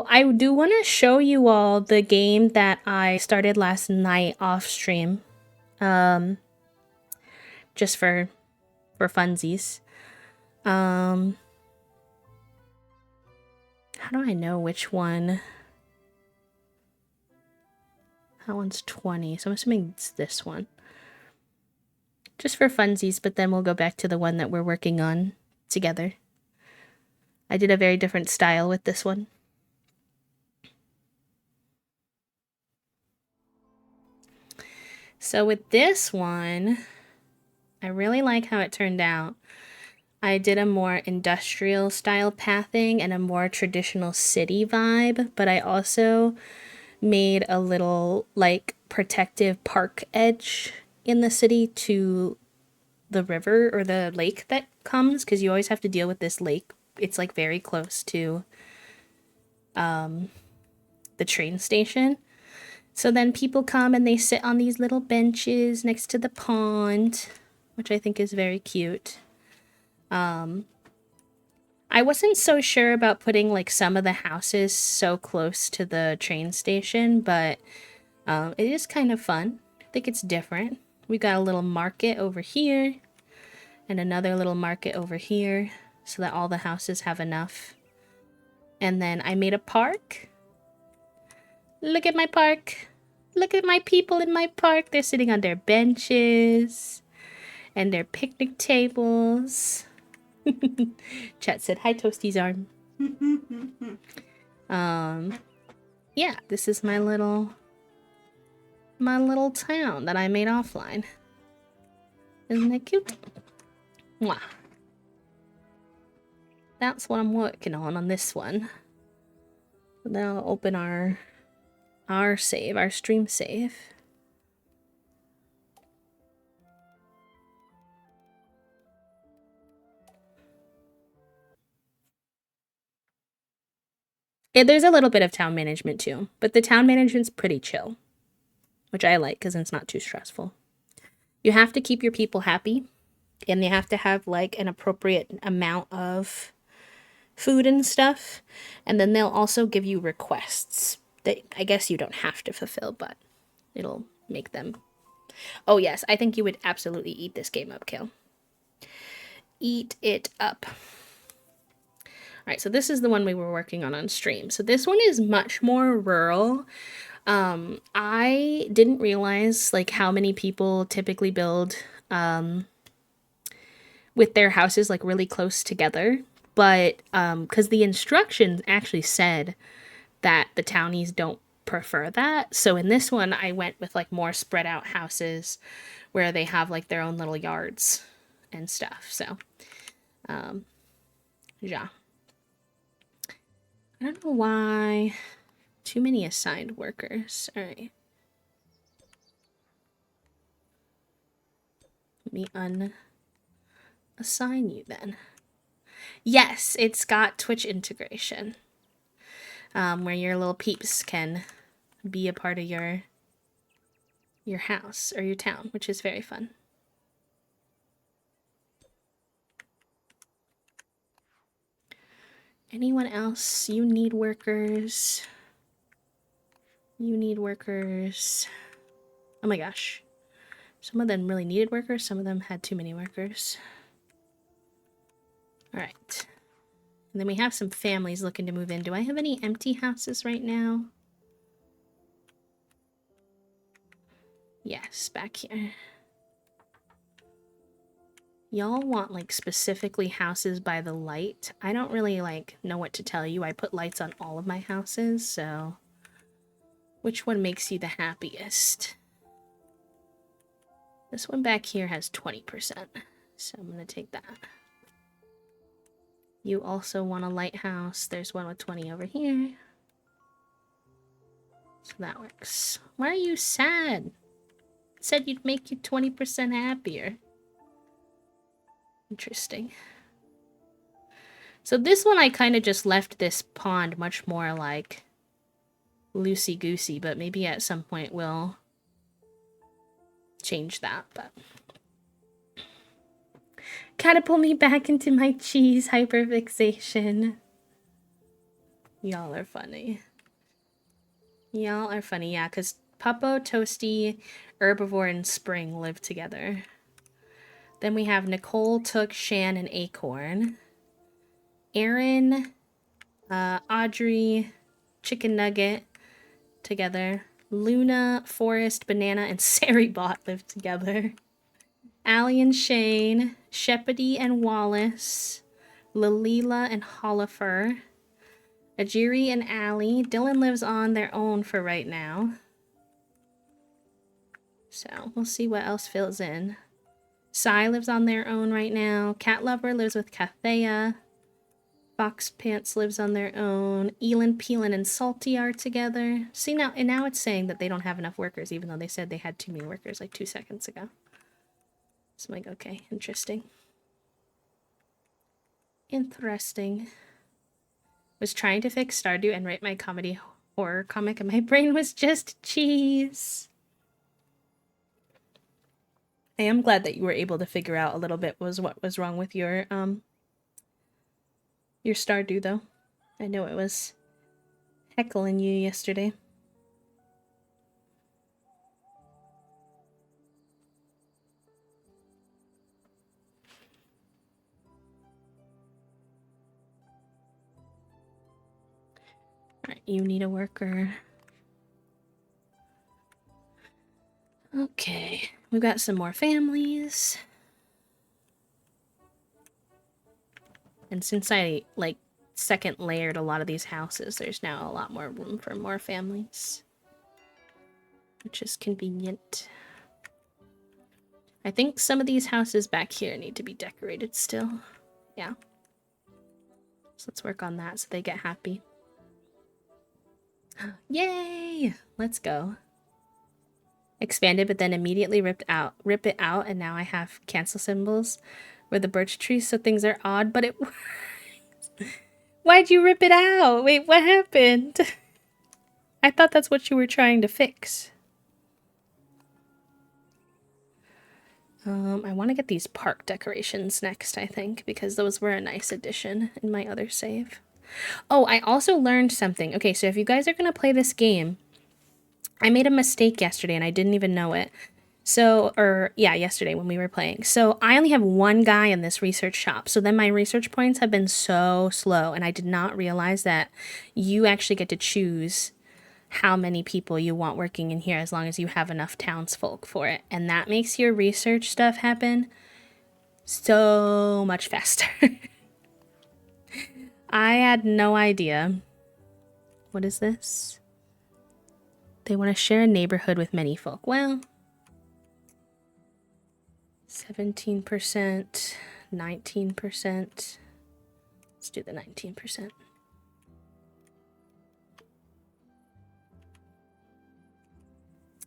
I do want to show you all the game that I started last night off stream. Um, just for funsies. How do I know which one? That one's 20, so I'm assuming it's this one. Just for funsies, but then we'll go back to the one that we're working on together. I did a very different style with this one. So with this one, I really like how it turned out. I did a more industrial style pathing and a more traditional city vibe, but I also made a little like protective park edge in the city to the river or the lake that comes, because you always have to deal with this lake. It's like very close to the train station. So then people come and they sit on these little benches next to the pond, which I think is very cute. I wasn't so sure about putting like some of the houses so close to the train station, but it is kind of fun. I think it's different. We got a little market over here and another little market over here so that all the houses have enough. And then I made a park. Look at my park. Look at my people in my park. They're sitting on their benches and their picnic tables. Chat said, hi, Toasty's arm. Yeah, this is my little town that I made offline. Isn't that cute? Mwah. That's what I'm working on this one. Then I'll open our save, our stream save. Yeah, there's a little bit of town management too, but the town management's pretty chill, which I like because it's not too stressful. You have to keep your people happy, and they have to have like an appropriate amount of food and stuff, and then they'll also give you requests that I guess you don't have to fulfill, but it'll make them. Oh yes, I think you would absolutely eat this game up, Kale. Eat it up. All right, so this is the one we were working on stream. So this one is much more rural. I didn't realize like how many people typically build with their houses like really close together, but because the instructions actually said that the townies don't prefer that. So in this one, I went with like more spread out houses where they have like their own little yards and stuff. So, yeah. I don't know why too many assigned workers. All right. Let me unassign you then. Yes, it's got Twitch integration. Where your little peeps can be a part of your house or your town, which is very fun. Anyone else? You need workers. You need workers. Oh my gosh. Some of them really needed workers. Some of them had too many workers. All right. And then we have some families looking to move in. Do I have any empty houses right now? Yes, back here. Y'all want like specifically houses by the light. I don't really like know what to tell you. I put lights on all of my houses, so which one makes you the happiest? This one back here has 20%, so I'm gonna take that. You also want a lighthouse. There's one with 20 over here. So that works. Why are you sad? It said you'd make you 20% happier. Interesting. So this one I kind of just left this pond much more like loosey-goosey, but maybe at some point we'll change that, but catapult me back into my cheese hyperfixation. Y'all are funny. Y'all are funny, yeah, because Puppo, Toasty, Herbivore, and Spring live together. Then we have Nicole, Took, Shan, and Acorn. Aaron, Audrey, Chicken Nugget together. Luna, Forest, Banana, and Saribot live together. Allie and Shane, Shepherdie and Wallace, Lalila and Hollifer, Ajiri and Allie. Dylan lives on their own for right now. So we'll see what else fills in. Sai lives on their own right now. Cat Lover lives with Kathea. Fox Pants lives on their own. Elin, Peelin, and Salty are together. See, now it's saying that they don't have enough workers, even though they said they had too many workers like 2 seconds ago. So I'm like, okay, interesting. Interesting. Was trying to fix Stardew and write my comedy horror comic, and my brain was just cheese. I am glad that you were able to figure out a little bit what was wrong with your Stardew, though. I know it was heckling you yesterday. Alright, you need a worker. Okay, we've got some more families. And since I, like, second layered a lot of these houses, there's now a lot more room for more families. Which is convenient. I think some of these houses back here need to be decorated still. Yeah. So let's work on that so they get happy. Yay! Let's go. Expanded, but then immediately rip it out, and now I have cancel symbols where the birch trees, so things are odd, but it works. Why'd you rip it out? Wait, what happened? I thought that's what you were trying to fix. I want to get these park decorations next, I think, because those were a nice addition in my other save. Oh, I also learned something. Okay, so if you guys are going to play this game, I made a mistake yesterday and I didn't even know it. So, yesterday when we were playing. So I only have one guy in this research shop. So then my research points have been so slow, and I did not realize that you actually get to choose how many people you want working in here as long as you have enough townsfolk for it. And that makes your research stuff happen so much faster. I had no idea. What is this? They want to share a neighborhood with many folk. Well, 17%, 19%. Let's do the 19%.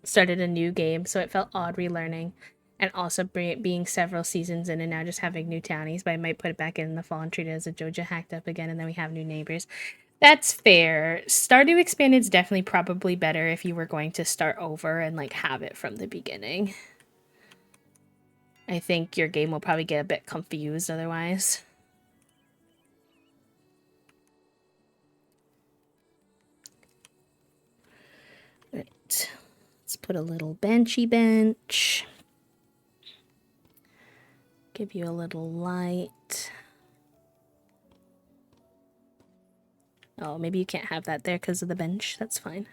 Started a new game, so it felt odd relearning. And also being several seasons in and now just having new townies, but I might put it back in the fall and treat it as a Joja hacked up again, and then we have new neighbors. That's fair. Stardew Expanded is definitely probably better if you were going to start over and like have it from the beginning. I think your game will probably get a bit confused otherwise. Right. Let's put a little benchy bench. Give you a little light. Oh, maybe you can't have that there because of the bench. That's fine.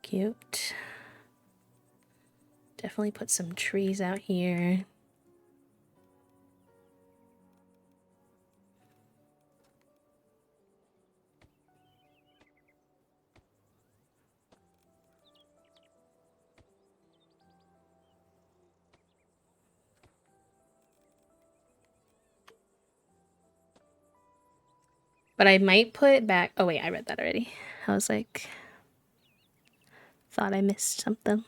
Cute. Definitely put some trees out here. But I might put back... Oh, wait, I read that already. I was like... Thought I missed something.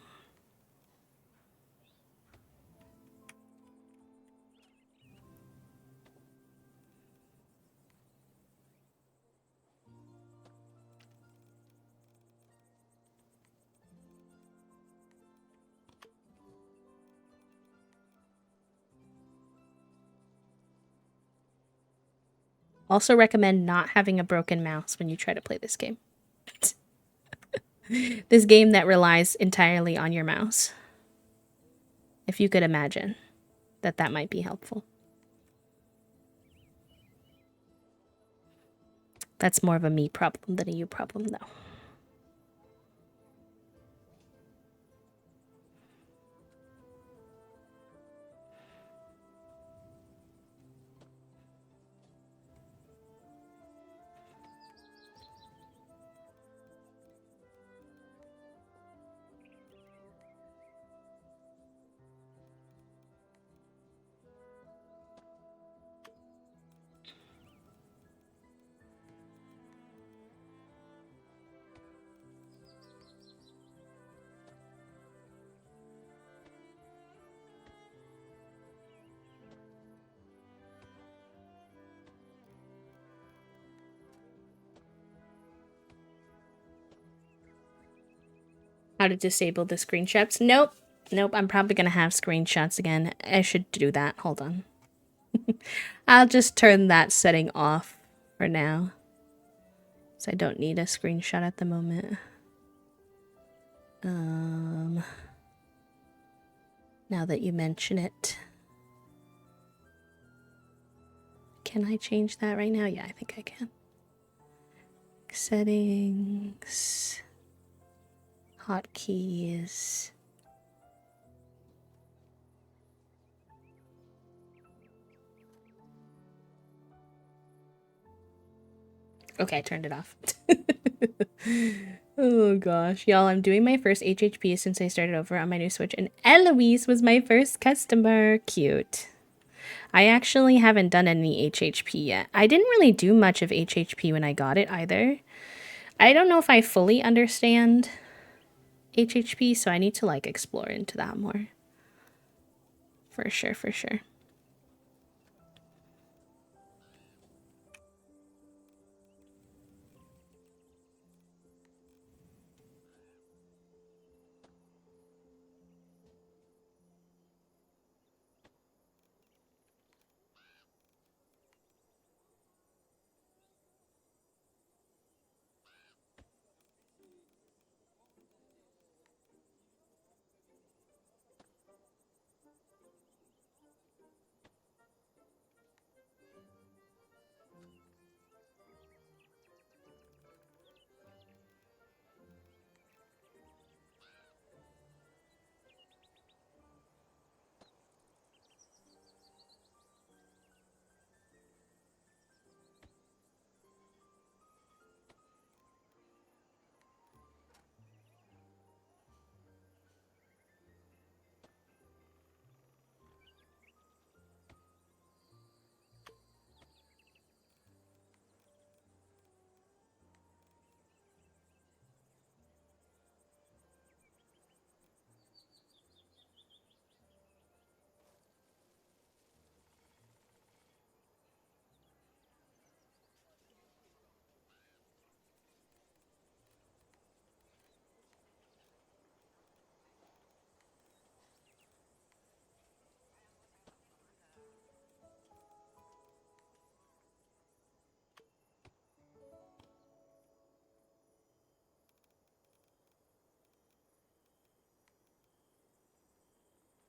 Also recommend not having a broken mouse when you try to play this game. This game that relies entirely on your mouse. If you could imagine that might be helpful. That's more of a me problem than a you problem, though. How to disable the screenshots? Nope. Nope, I'm probably gonna have screenshots again. I should do that. Hold on. I'll just turn that setting off for now. So I don't need a screenshot at the moment. Now that you mention it. Can I change that right now? Yeah, I think I can. Settings. Hotkeys. Okay, I turned it off. Oh gosh. Y'all, I'm doing my first HHP since I started over on my new Switch, and Eloise was my first customer. Cute. I actually haven't done any HHP yet. I didn't really do much of HHP when I got it either. I don't know if I fully understand HHP, so I need to like explore into that more. For sure, for sure.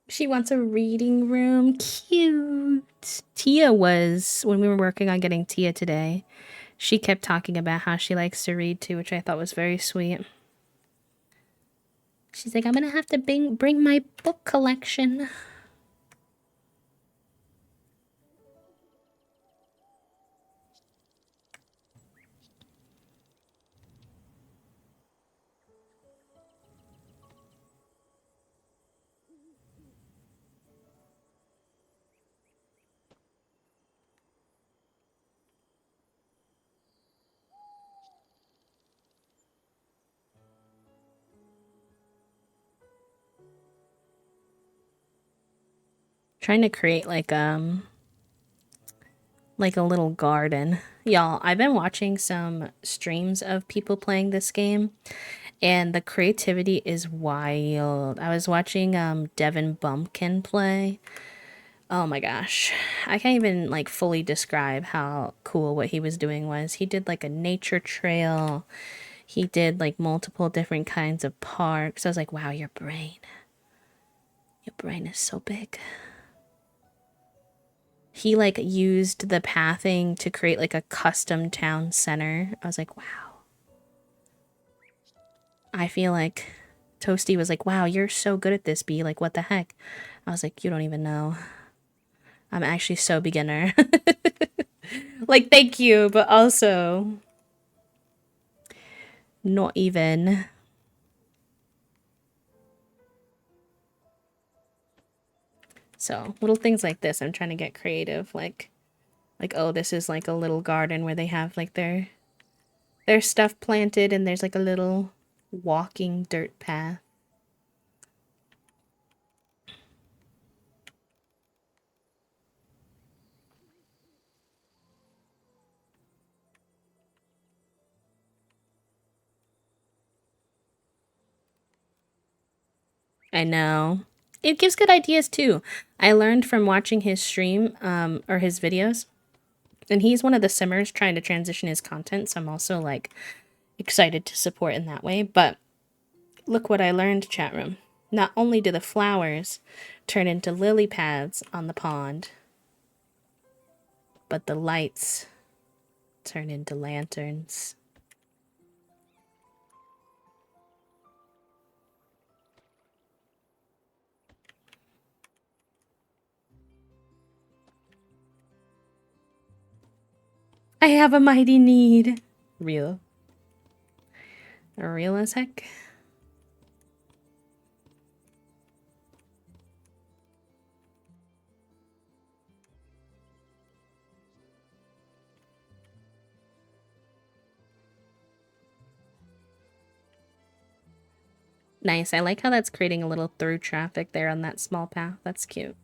She wants a reading room. Cute. Tia was, when we were working on getting Tia today, she kept talking about how she likes to read too, which I thought was very sweet. She's like, I'm gonna have to bring my book collection. Trying to create like a little garden. Y'all, I've been watching some streams of people playing this game, and the creativity is wild. I was watching Devin Bumpkin play. Oh my gosh. I can't even like fully describe how cool what he was doing was. He did like a nature trail. He did like multiple different kinds of parks. I was like, wow, your brain. Your brain is so big. He like used the pathing to create like a custom town center. I was like, wow. I feel like Toasty was like, wow, you're so good at this, B. Like, what the heck? I was like, you don't even know. I'm actually so beginner. Like, thank you, but also not even. So, little things like this, I'm trying to get creative. Like, oh, this is like a little garden where they have like their stuff planted and there's like a little walking dirt path. I know. It gives good ideas too. I learned from watching his stream, or his videos. And he's one of the simmers trying to transition his content, so I'm also like excited to support in that way. But look what I learned, chat room. Not only do the flowers turn into lily pads on the pond, but the lights turn into lanterns. I have a mighty need. Real. Real as heck. Nice. I like how that's creating a little through traffic there on that small path. That's cute.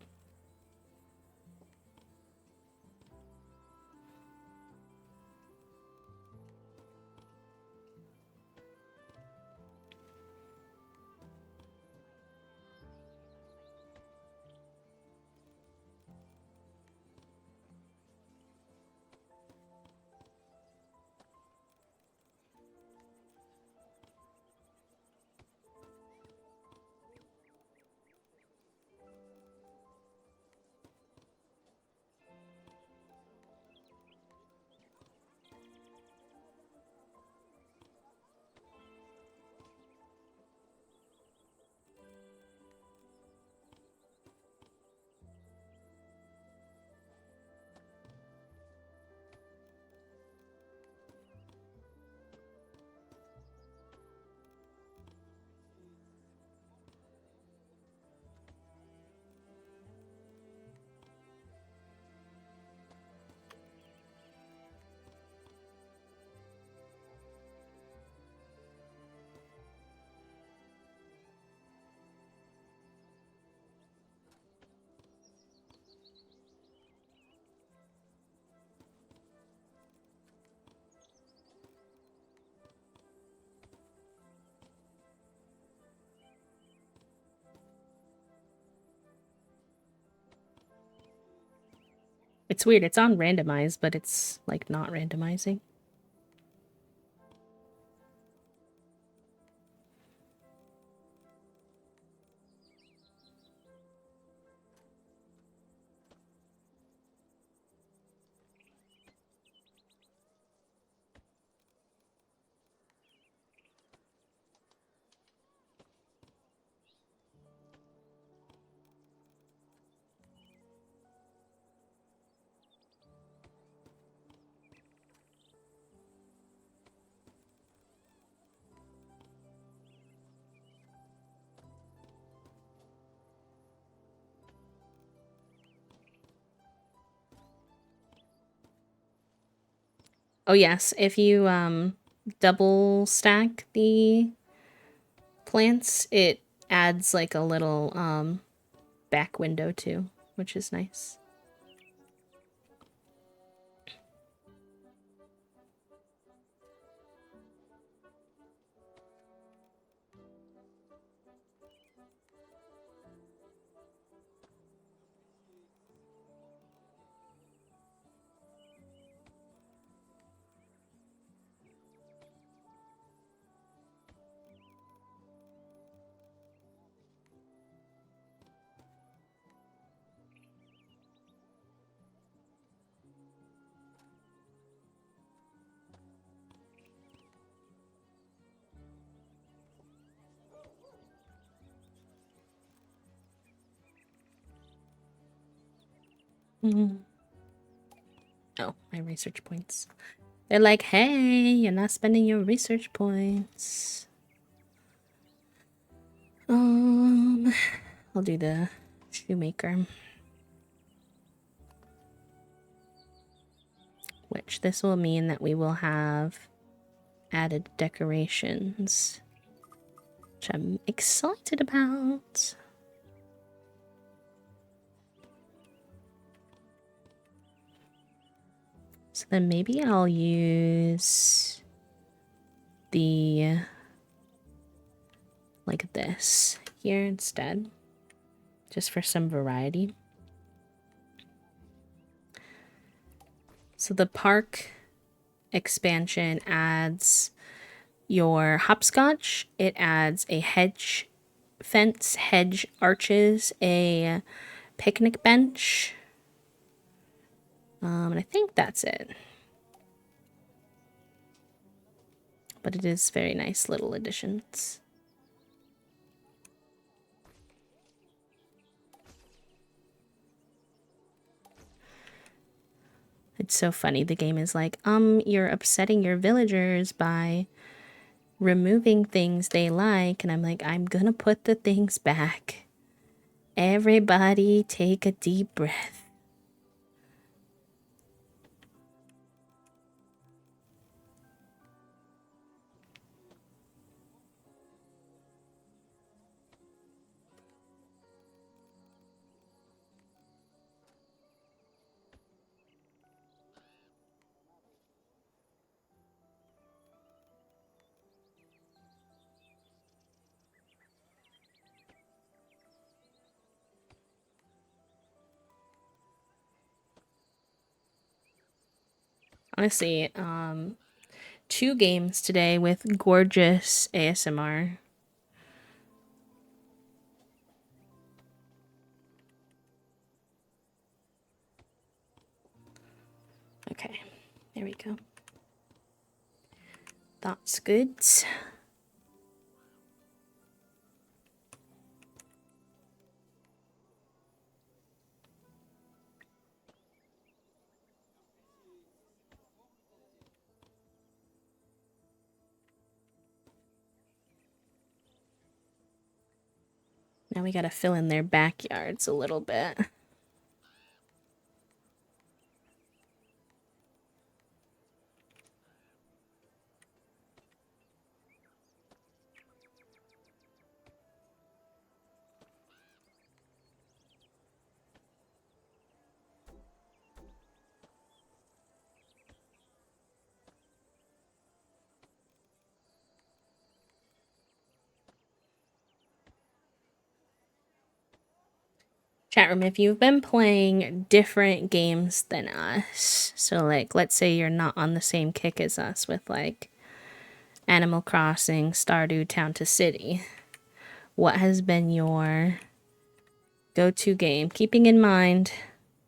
It's weird. It's on randomize, but it's like not randomizing. Oh yes, if you double stack the plants, it adds like a little back window too, which is nice. Oh, my research points. They're like, hey, you're not spending your research points. I'll do the shoemaker. Which this will mean that we will have added decorations, which I'm excited about. So then maybe I'll use the like this here instead, just for some variety. So the park expansion adds your hopscotch, it adds a hedge fence, hedge arches, a picnic bench, and I think that's it. But it is very nice little additions. It's so funny. The game is like, you're upsetting your villagers by removing things they like. And I'm like, I'm gonna put the things back. Everybody take a deep breath. Honestly, 2 games today with gorgeous ASMR. Okay, there we go. That's good. Now we gotta fill in their backyards a little bit. Chat room, if you've been playing different games than us, so like let's say you're not on the same kick as us with like Animal Crossing, Stardew, Town to City, what has been your go-to game, keeping in mind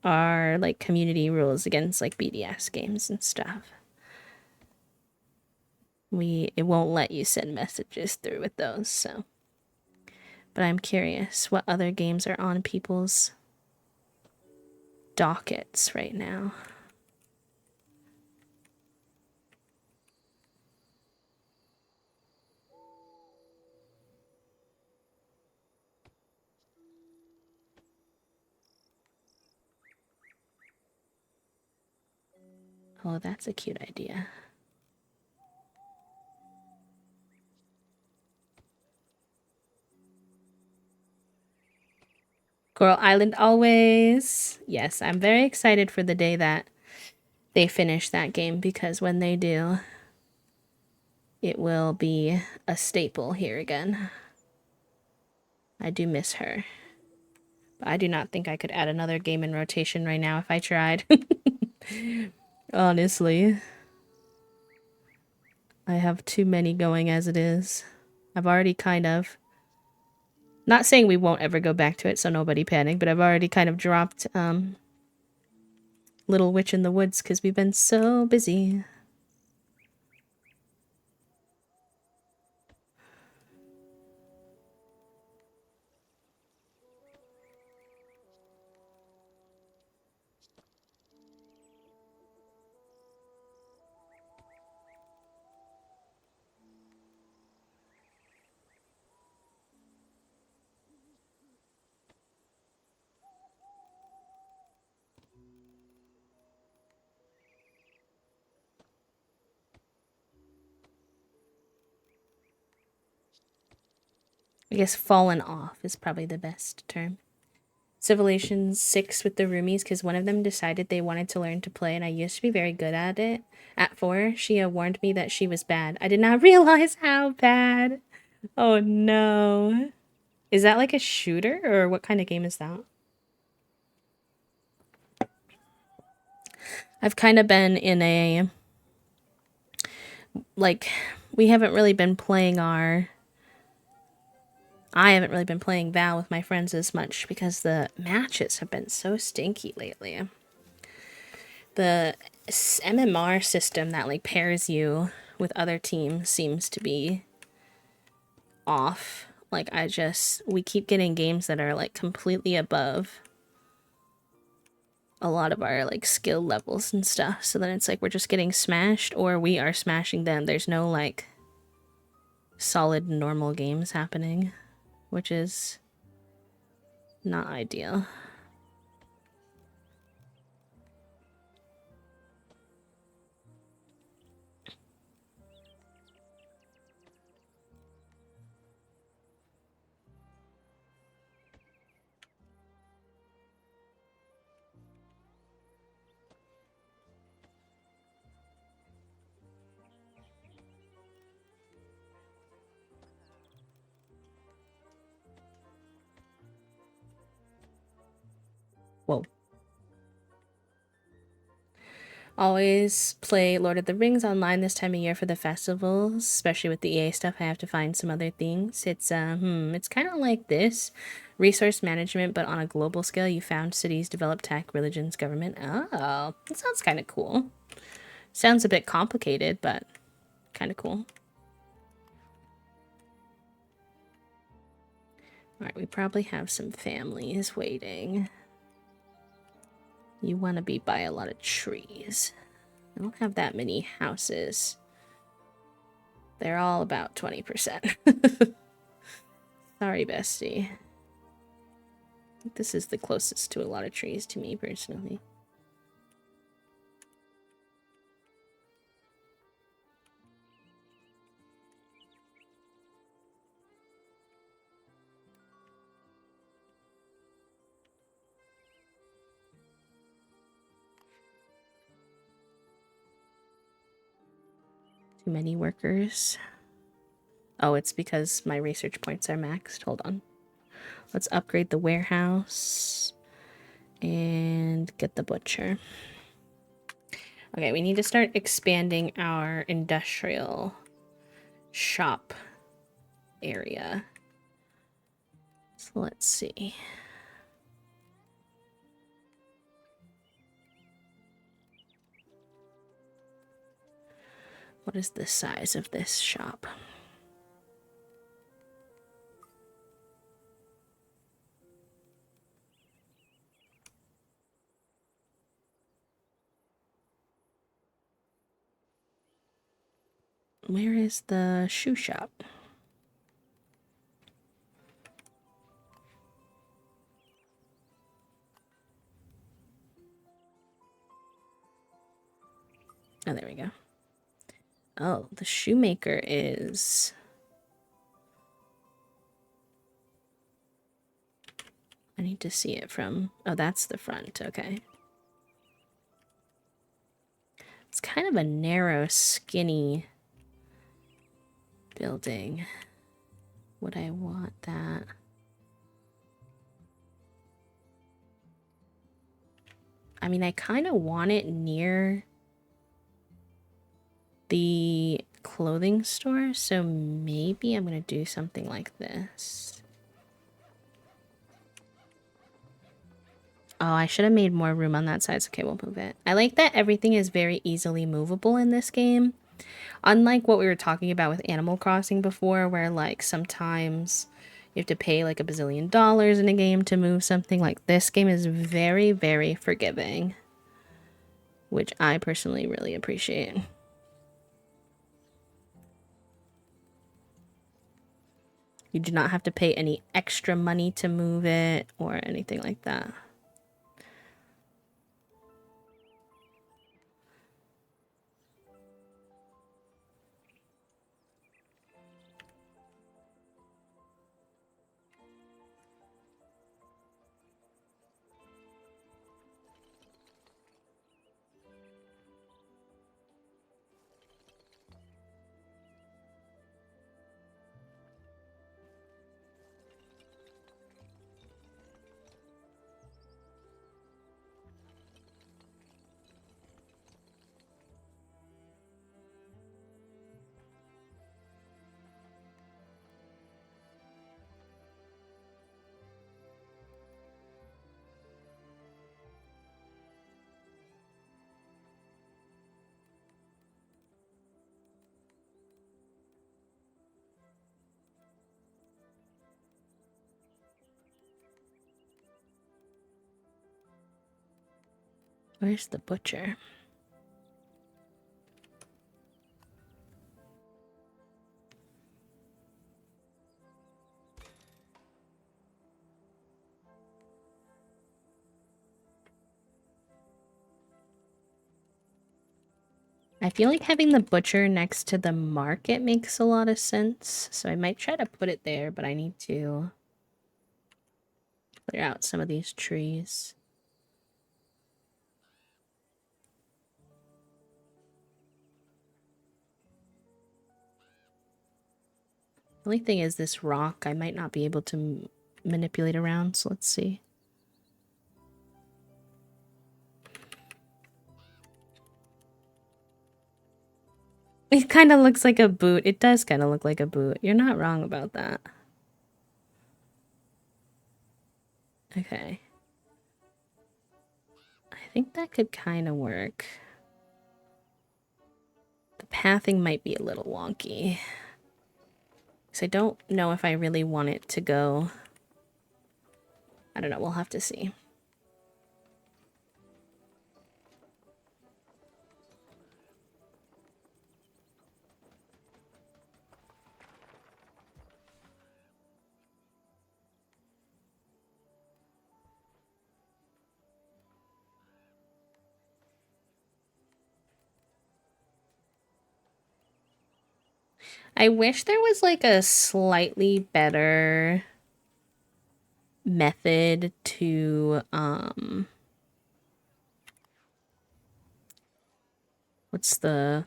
our like community rules against like BDS games and stuff? It won't let you send messages through with those, so. But I'm curious what other games are on people's dockets right now. Oh, that's a cute idea. Coral Island always. Yes, I'm very excited for the day that they finish that game, because when they do, it will be a staple here again. I do miss her. But I do not think I could add another game in rotation right now if I tried. Honestly. I have too many going as it is. I've already kind of... Not saying we won't ever go back to it, so nobody panic, but I've already kind of dropped Little Witch in the Woods because we've been so busy. guess fallen off is probably the best term. Civilization 6 with the roomies because one of them decided they wanted to learn to play and I used to be very good at it. At 4, she warned me that she was bad. I did not realize how bad. Oh no. Is that like a shooter or what kind of game is that? I've kind of been in a, like, we haven't really been playing I haven't really been playing Val with my friends as much because the matches have been so stinky lately. The MMR system that like pairs you with other teams seems to be off. Like we keep getting games that are like completely above a lot of our like skill levels and stuff. So then it's like we're just getting smashed or we are smashing them. There's no like solid normal games happening, which is not ideal. Whoa. Always play Lord of the Rings online this time of year for the festivals, especially with the EA stuff. I have to find some other things. It's it's kind of like this resource management, but on a global scale. You found cities, develop tech, religions, government. Oh, that sounds kind of cool. Sounds a bit complicated, but kind of cool. All right, we probably have some families waiting. You want to be by a lot of trees. I don't have that many houses. They're all about 20%. Sorry, bestie. I think this is the closest to a lot of trees to me, personally. Too many workers. Oh, it's because my research points are maxed. Hold on. Let's upgrade the warehouse and get the butcher. Okay, we need to start expanding our industrial shop area. So let's see. What is the size of this shop? Where is the shoe shop? Oh, there we go. Oh, the shoemaker is... I need to see it from... Oh, that's the front. Okay. It's kind of a narrow, skinny building. Would I want that? I mean, I kind of want it near the clothing store, so maybe I'm gonna do something like this. Oh, I should have made more room on that side. Okay, we'll move it. I like that everything is very easily movable in this game. Unlike what we were talking about with Animal Crossing before, where like sometimes you have to pay like $1 bazillion in a game to move something. Like this game is very, very forgiving, which I personally really appreciate. You do not have to pay any extra money to move it or anything like that. Where's the butcher? I feel like having the butcher next to the market makes a lot of sense, so I might try to put it there, but I need to clear out some of these trees. The only thing is this rock I might not be able to manipulate around, so let's see. It kind of looks like a boot. It does kind of look like a boot. You're not wrong about that. Okay. I think that could kind of work. The pathing might be a little wonky. Because I don't know if I really want it to go. I don't know. We'll have to see. I wish there was like a slightly better method to what's the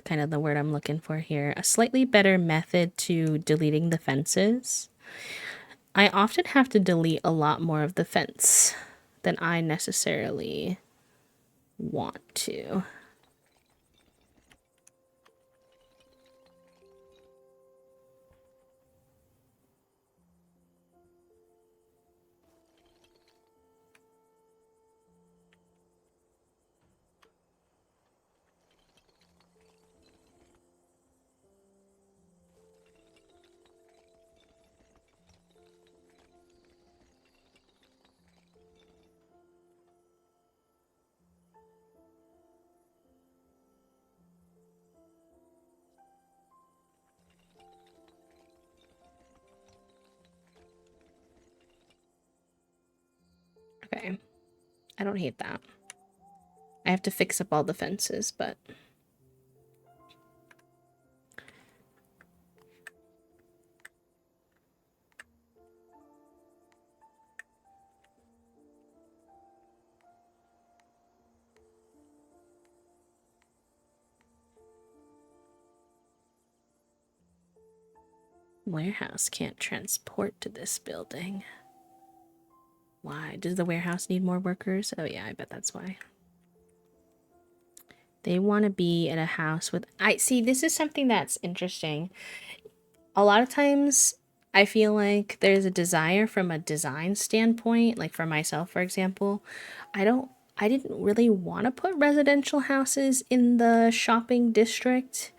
kind of the word I'm looking for here? A slightly better method to deleting the fences. I often have to delete a lot more of the fence than I necessarily want to. Okay. I don't hate that. I have to fix up all the fences, but warehouse can't transport to this building. Why? Does the warehouse need more workers? Oh yeah, I bet that's why. They want to be in a house with... I see, this is something that's interesting. A lot of times I feel like there's a desire from a design standpoint, like for myself, for example. I didn't really want to put residential houses in the shopping district,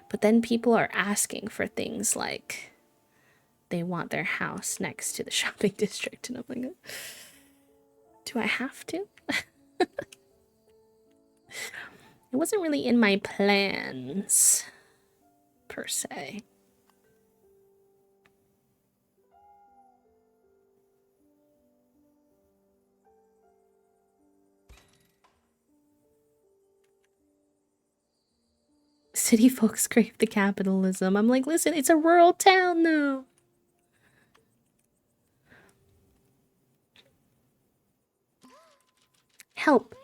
but then people are asking for things like they want their house next to the shopping district, and I'm like, do I have to? It wasn't really in my plans, per se. City folks crave the capitalism. I'm like, listen, it's a rural town, though. Help.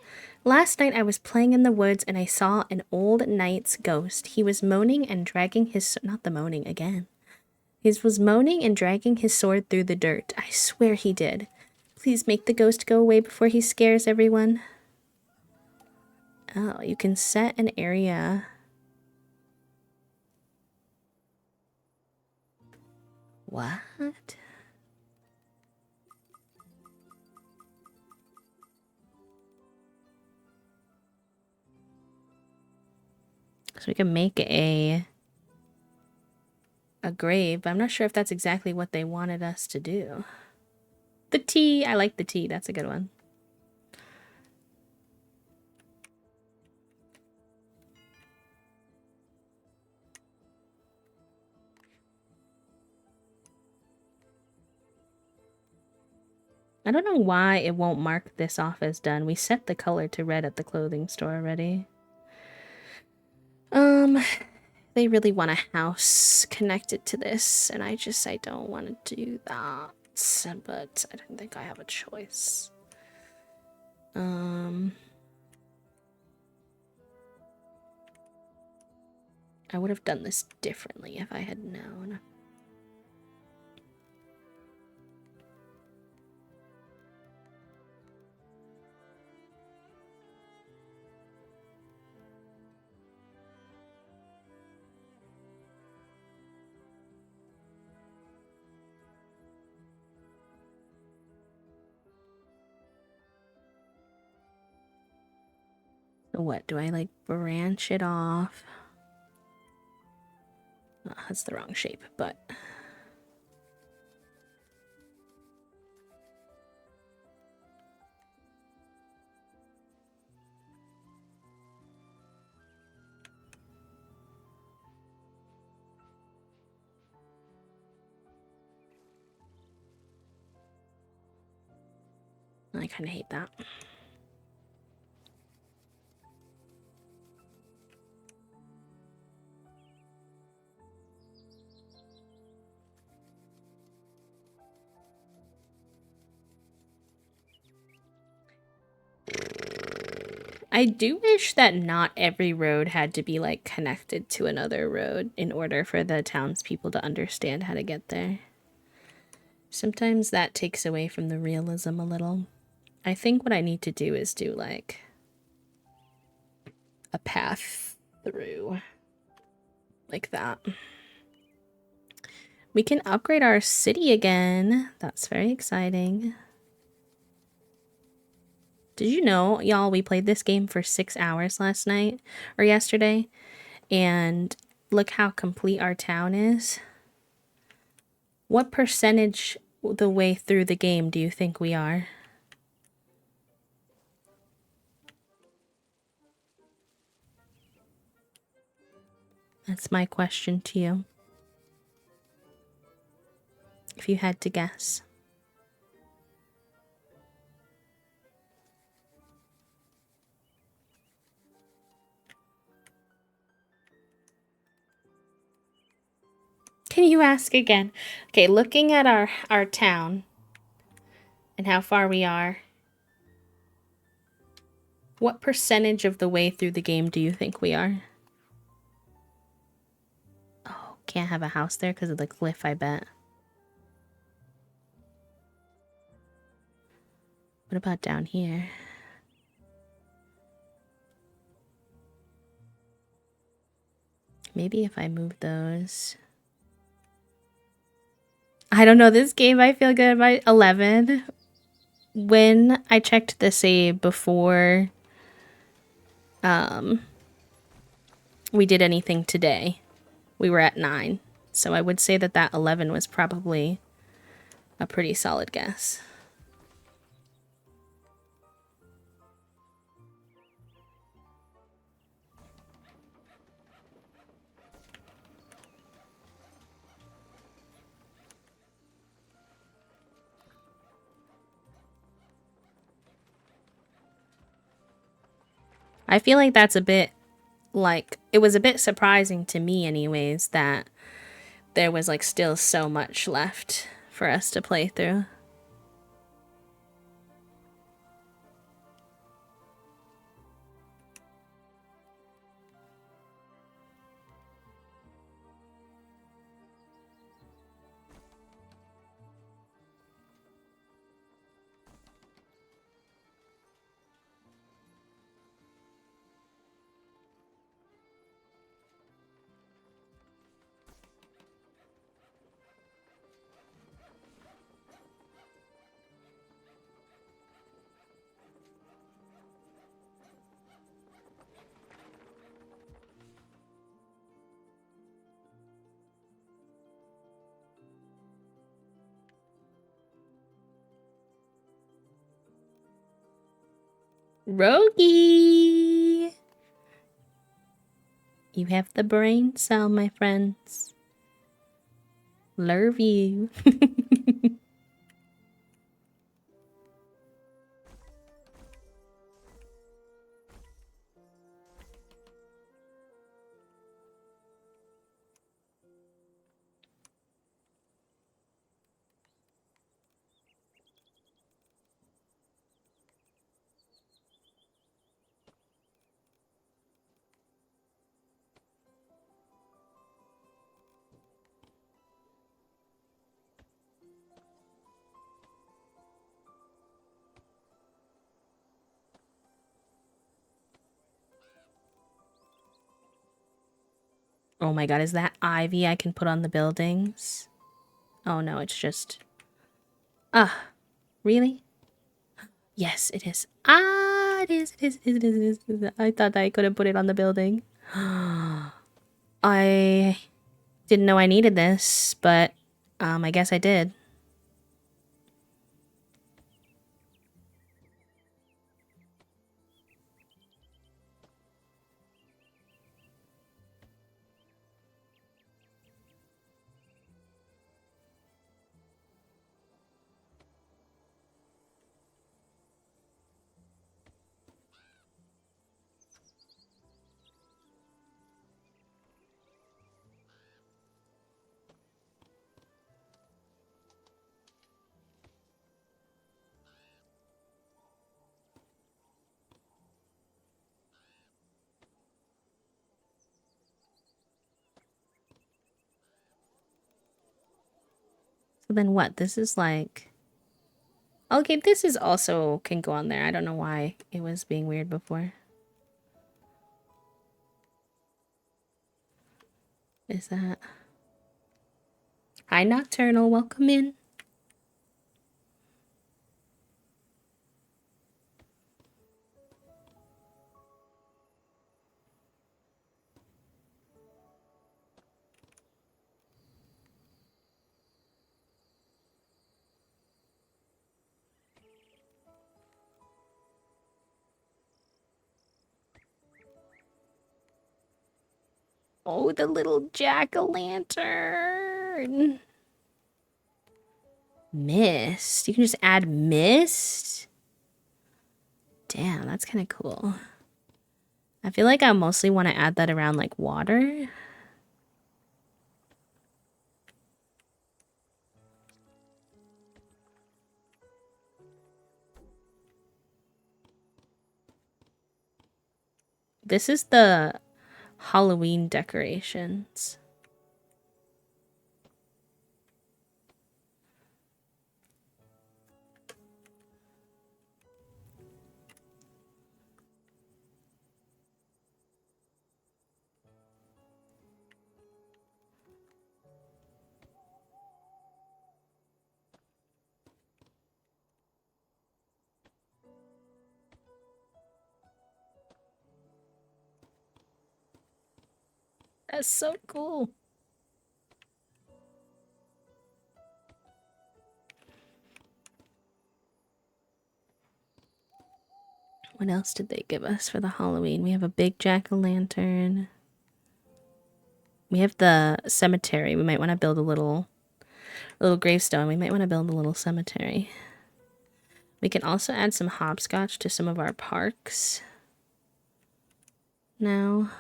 Last night I was playing in the woods and I saw an old knight's ghost. He was moaning and dragging his... Not the moaning again. He was moaning and dragging his sword through the dirt. I swear he did. Please make the ghost go away before he scares everyone. Oh, you can set an area. What? So we can make a grave, but I'm not sure if that's exactly what they wanted us to do. The tea. I like the tea. That's a good one. I don't know why it won't mark this off as done. We set the color to red at the clothing store already. They really want a house connected to this, and I don't want to do that. But I don't think I have a choice. I would have done this differently if I had known. What, do I like branch it off? Oh, that's the wrong shape, but... I kind of hate that. I do wish that not every road had to be like connected to another road in order for the townspeople to understand how to get there. Sometimes that takes away from the realism a little. I think what I need to do is do like a path through like that. We can upgrade our city again. That's very exciting. Did you know, y'all, we played this game for 6 hours last night or yesterday, and look how complete our town is. What percentage the way through the game do you think we are? That's my question to you. If you had to guess. Can you ask again? Okay, looking at our town and how far we are, what percentage of the way through the game do you think we are? Oh, can't have a house there because of the cliff, I bet. What about down here? Maybe if I move those... I don't know, this game I feel good about 11. When I checked the save before we did anything today, we were at 9. So I would say that that 11 was probably a pretty solid guess. I feel like that's a bit, like, it was a bit surprising to me anyways that there was like still so much left for us to play through. Rogi! You have the brain cell, my friends. Love you. Oh my god, is that ivy I can put on the buildings? Oh no, it's just... Ah, really? Yes, it is. Ah, it is. I thought I couldn't put it on the building. I didn't know I needed this, but I guess I did. So then what? This is like... Okay, this is also can go on there. I don't know why it was being weird before. Is that... Hi, Nocturnal. Welcome in. Oh, the little jack-o'-lantern. Mist. You can just add mist? Damn, that's kind of cool. I feel like I mostly want to add that around like water. This is the Halloween decorations. That's so cool. What else did they give us for the Halloween? We have a big jack-o'-lantern. We have the cemetery. We might want to build a little gravestone. We might want to build a little cemetery. We can also add some hopscotch to some of our parks. Now,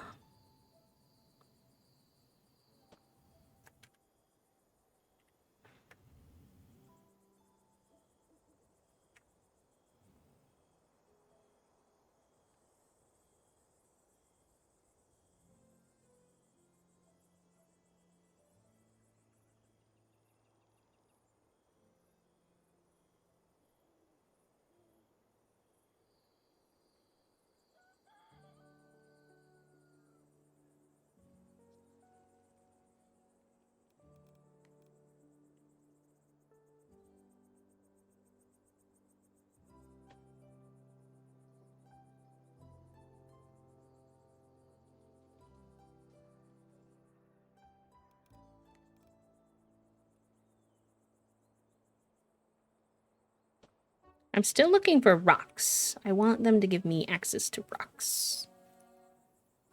I'm still looking for rocks. I want them to give me access to rocks.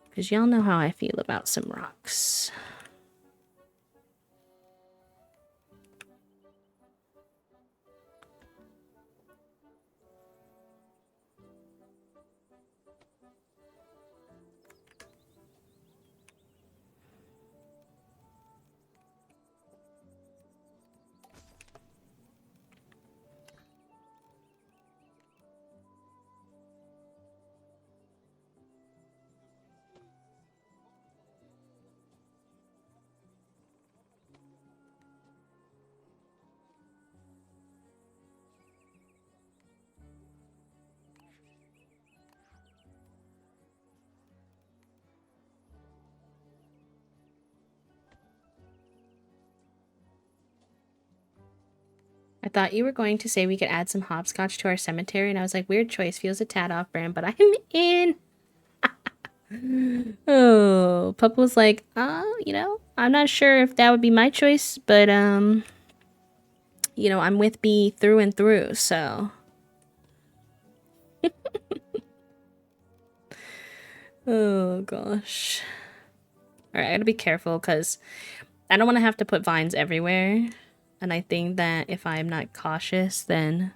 Because y'all know how I feel about some rocks. I thought you were going to say we could add some hopscotch to our cemetery, and I was like, weird choice, feels a tad off-brand, but I'm in. Oh, Pup was like, I'm not sure if that would be my choice, but, I'm with B through and through, so. Oh, gosh. Alright, I gotta be careful, because I don't want to have to put vines everywhere, and I think that if I'm not cautious, then...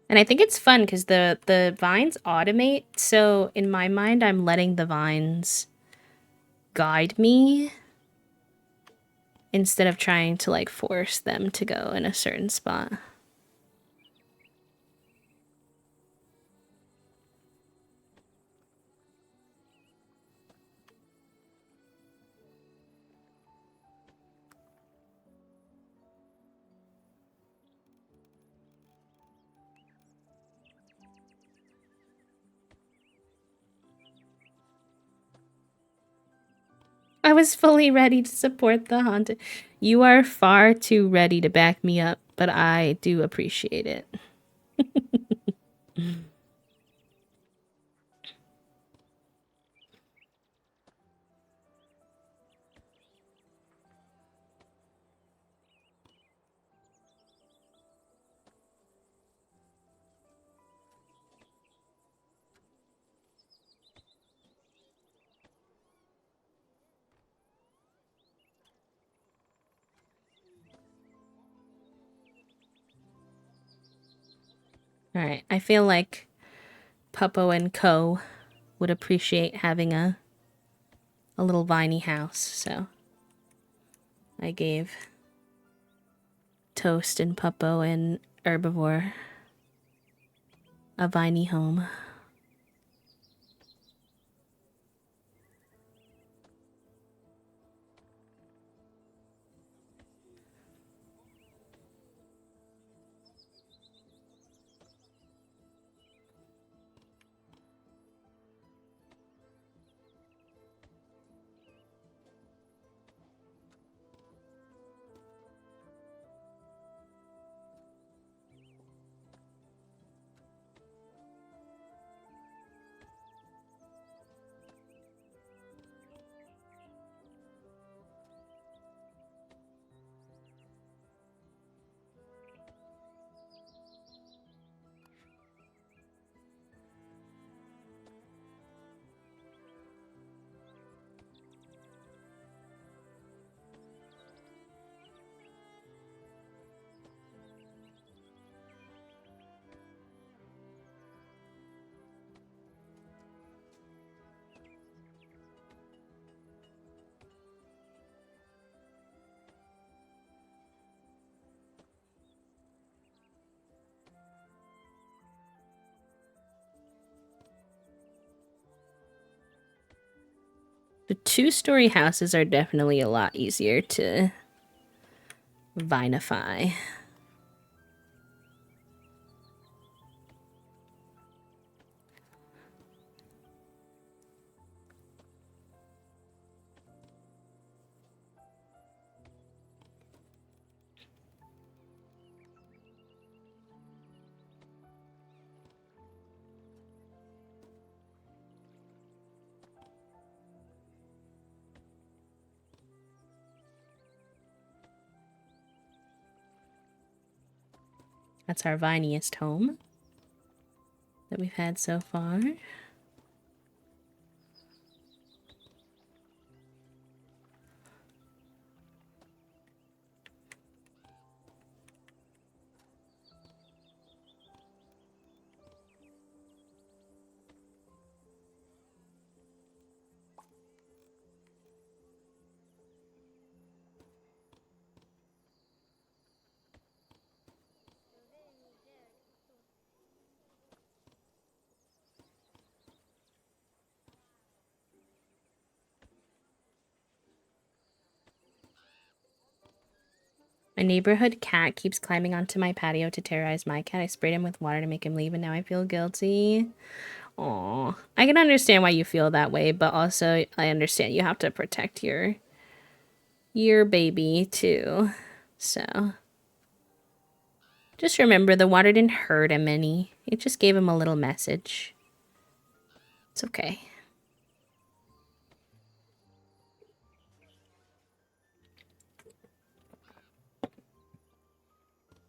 And I think it's fun because the vines automate, so in my mind, I'm letting the vines guide me instead of trying to, like, force them to go in a certain spot. I was fully ready to support the haunted. You are far too ready to back me up, but I do appreciate it. Alright, I feel like Puppo and Co. would appreciate having a little viney house, so I gave Toast and Puppo and Herbivore a viney home. The two-story houses are definitely a lot easier to vinify. That's our viniest home that we've had so far. neighborhood cat keeps climbing onto my patio to terrorize my cat. I sprayed him with water to make him leave, and now I feel guilty. Aw. I can understand why you feel that way, but also I understand you have to protect your baby too. So just remember the water didn't hurt him any. It just gave him a little message. It's okay.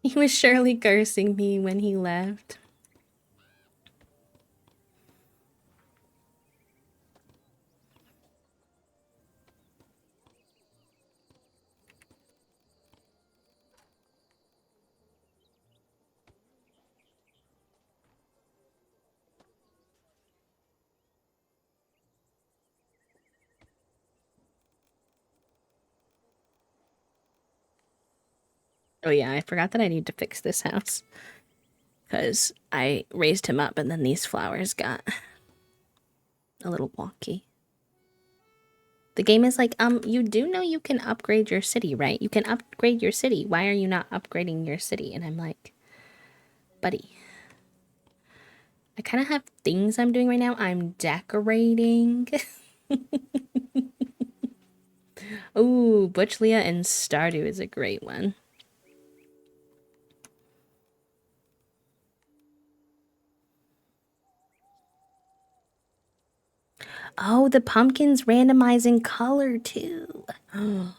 He was surely cursing me when he left. Oh yeah, I forgot that I need to fix this house. Because I raised him up and then these flowers got a little wonky. The game is like, you do know you can upgrade your city, right? You can upgrade your city. Why are you not upgrading your city? And I'm like, buddy, I kind of have things I'm doing right now. I'm decorating. Ooh, Butch, Leah, and Stardew is a great one. Oh, the pumpkin's randomizing color too. Oh,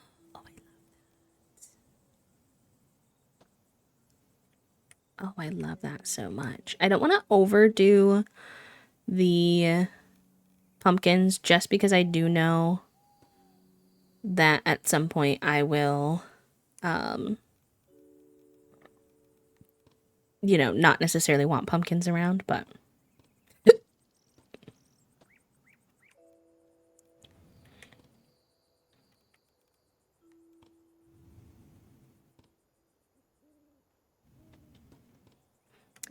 I love that so much. I don't want to overdo the pumpkins just because I do know that at some point I will, you know, not necessarily want pumpkins around, but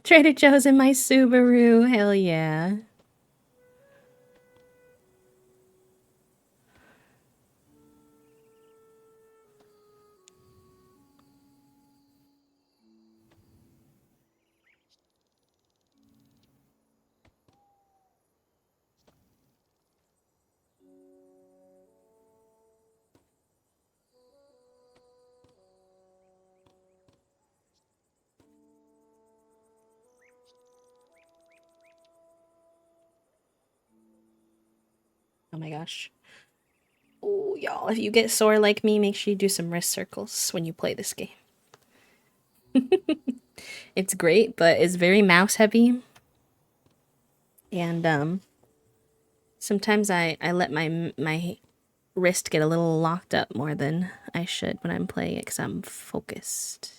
Trader Joe's in my Subaru. Hell yeah. Oh my gosh. Oh, y'all, if you get sore like me, make sure you do some wrist circles when you play this game. It's great, but it's very mouse heavy. And sometimes I let my wrist get a little locked up more than I should when I'm playing it because I'm focused.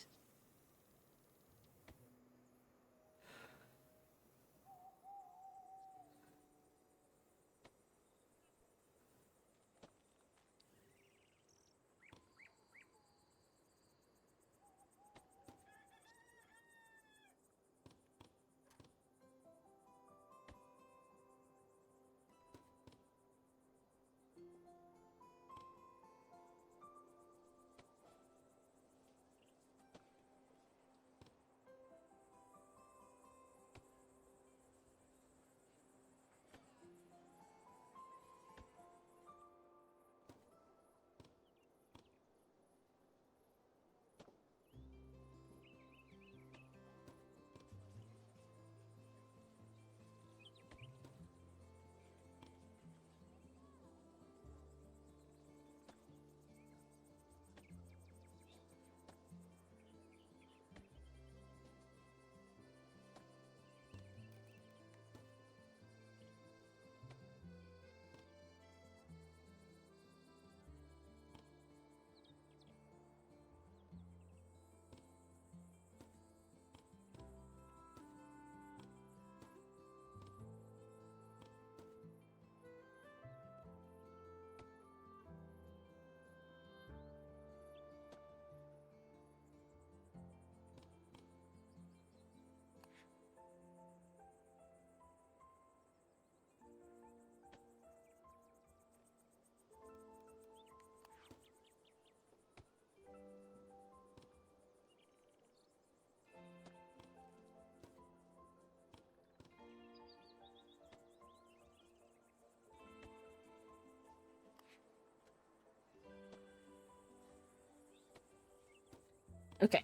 Okay.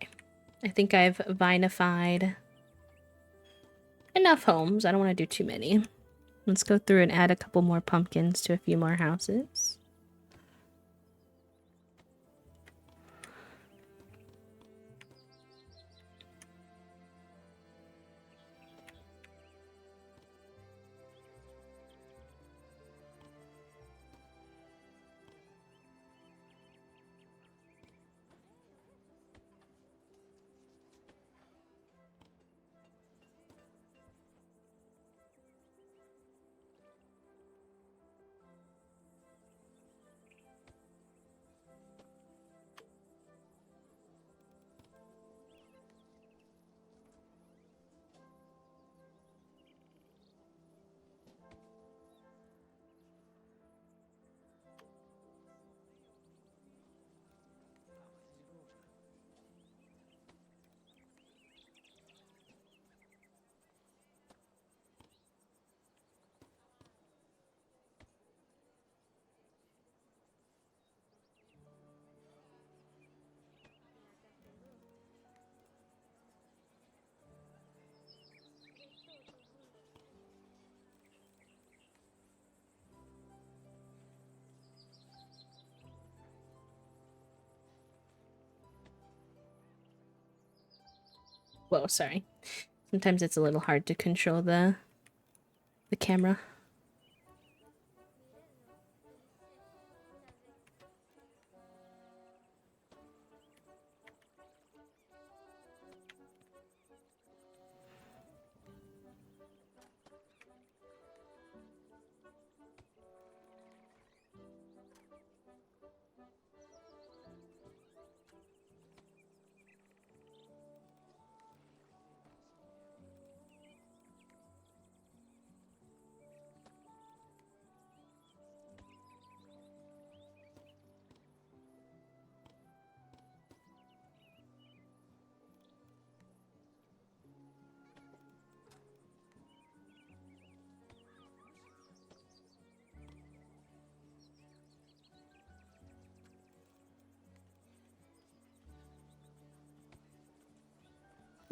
I think I've vinified enough homes. I don't want to do too many. Let's go through and add a couple more pumpkins to a few more houses. Whoa, sorry. Sometimes it's a little hard to control the camera.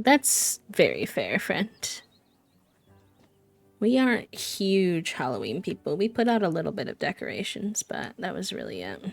That's very fair, friend. We aren't huge Halloween people. We put out a little bit of decorations, but that was really it.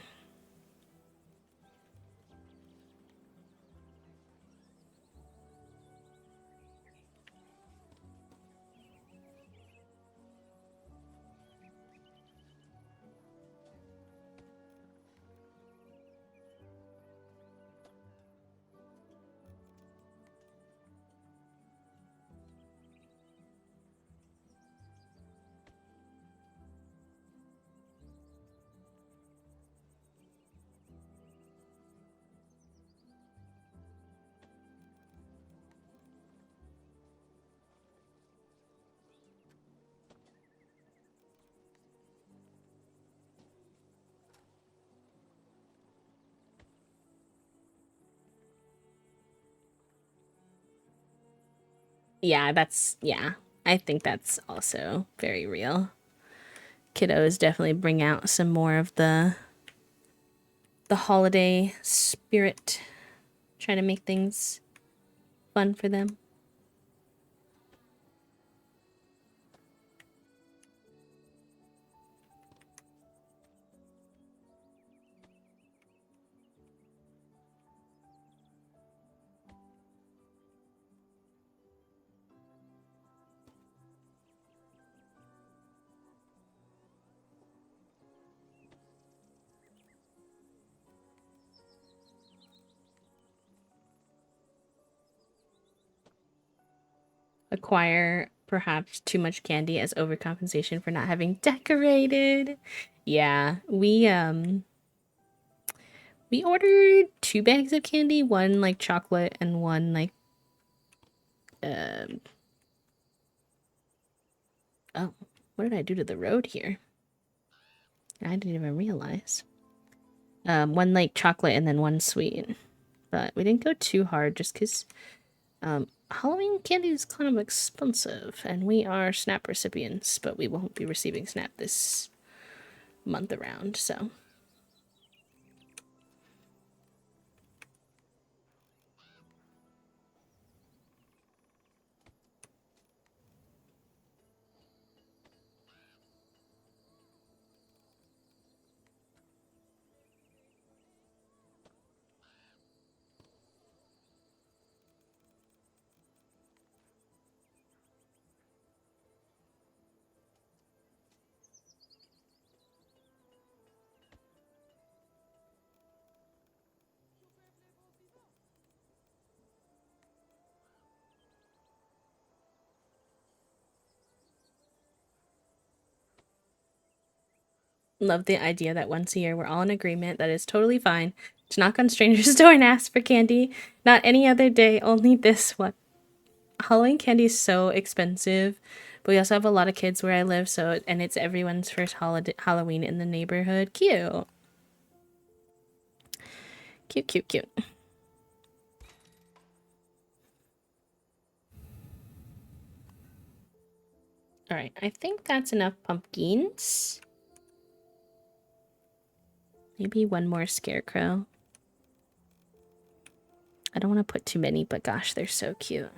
Yeah. I think that's also very real. Kiddos definitely bring out some more of the holiday spirit, trying to make things fun for them. Acquire perhaps too much candy as overcompensation for not having decorated. Yeah, we ordered 2 bags of candy, one like chocolate and one like um oh, what did I do to the road here? I didn't even realize. One like chocolate and then one sweet. But we didn't go too hard just because Halloween candy is kind of expensive, and we are SNAP recipients, but we won't be receiving SNAP this month around, so. Love the idea that once a year we're all in agreement that it's totally fine to knock on strangers' door and ask for candy. Not any other day, only this one. Halloween candy is so expensive, but we also have a lot of kids where I live, so and it's everyone's first Halloween in the neighborhood. Cute. Cute, cute, cute. Alright, I think that's enough pumpkins. Maybe one more scarecrow. I don't want to put too many, but gosh, they're so cute.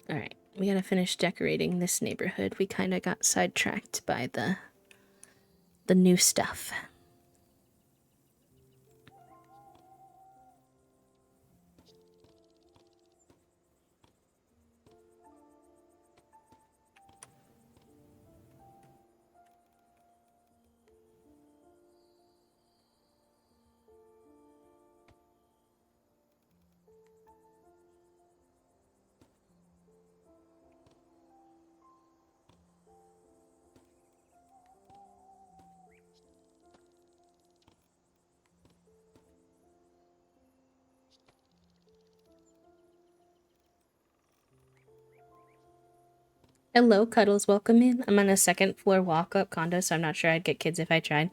Alright, we gotta finish decorating this neighborhood. We kind of got sidetracked by the new stuff. Hello, Cuddles. Welcome in. I'm on a second floor walk-up condo, so I'm not sure I'd get kids if I tried.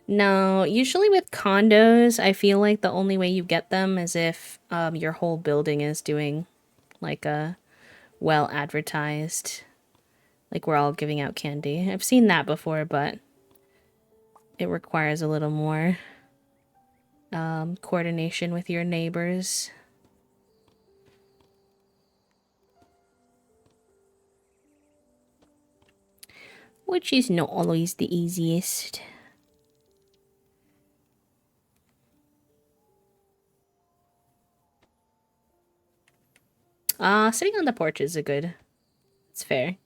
No, usually with condos, I feel like the only way you get them is if your whole building is doing like a well advertised, like we're all giving out candy. I've seen that before, but it requires a little more coordination with your neighbors. Which is not always the easiest. Sitting on the porch is it's fair.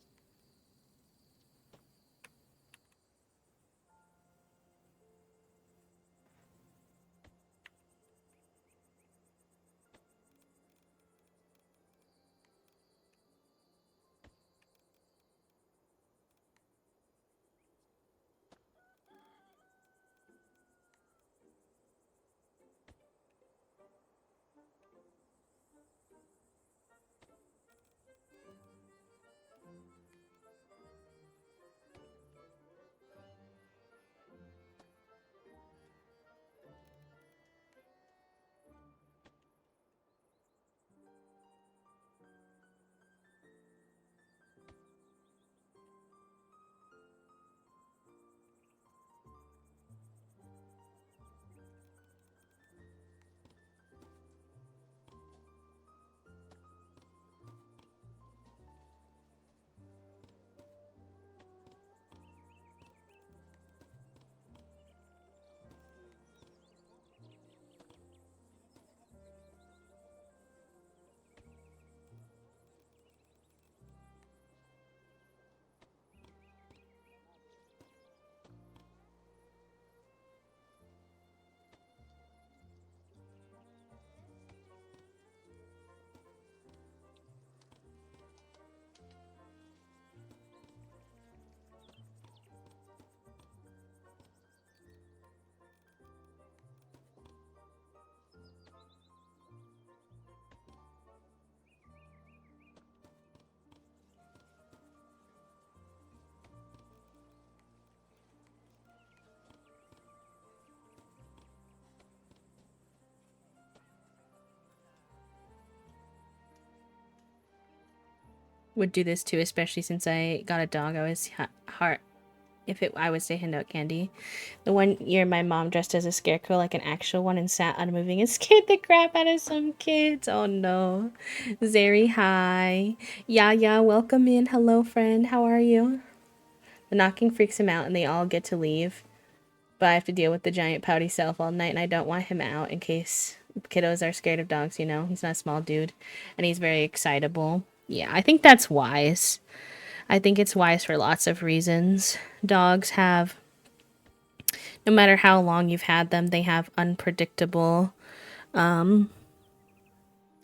Would do this too, especially since I got a dog. I was heart if it I would say hand out candy. The one year my mom dressed as a scarecrow like an actual one and sat unmoving and scared the crap out of some kids. Oh no. Zeri, hi. Yeah, welcome in. Hello, friend. How are you? The knocking freaks him out and they all get to leave. But I have to deal with the giant pouty self all night and I don't want him out in case kiddos are scared of dogs, you know? He's not a small dude and he's very excitable. Yeah, I think that's wise. I think it's wise for lots of reasons. Dogs have, no matter how long you've had them, they have unpredictable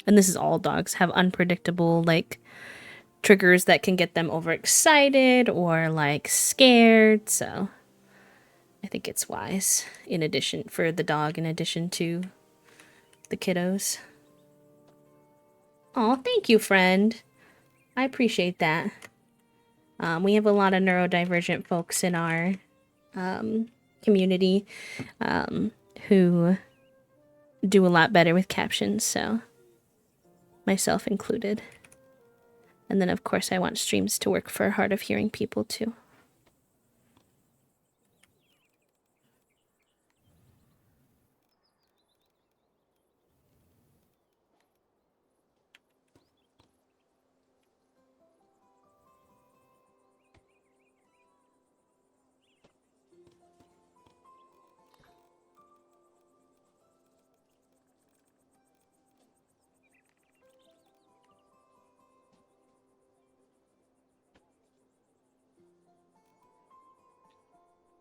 and this is all dogs, have unpredictable like triggers that can get them overexcited or like scared. So I think it's wise in addition for the dog in addition to the kiddos. Oh, thank you, friend. I appreciate that. We have a lot of neurodivergent folks in our community who do a lot better with captions, so myself included. And then, of course, I want streams to work for hard of hearing people, too.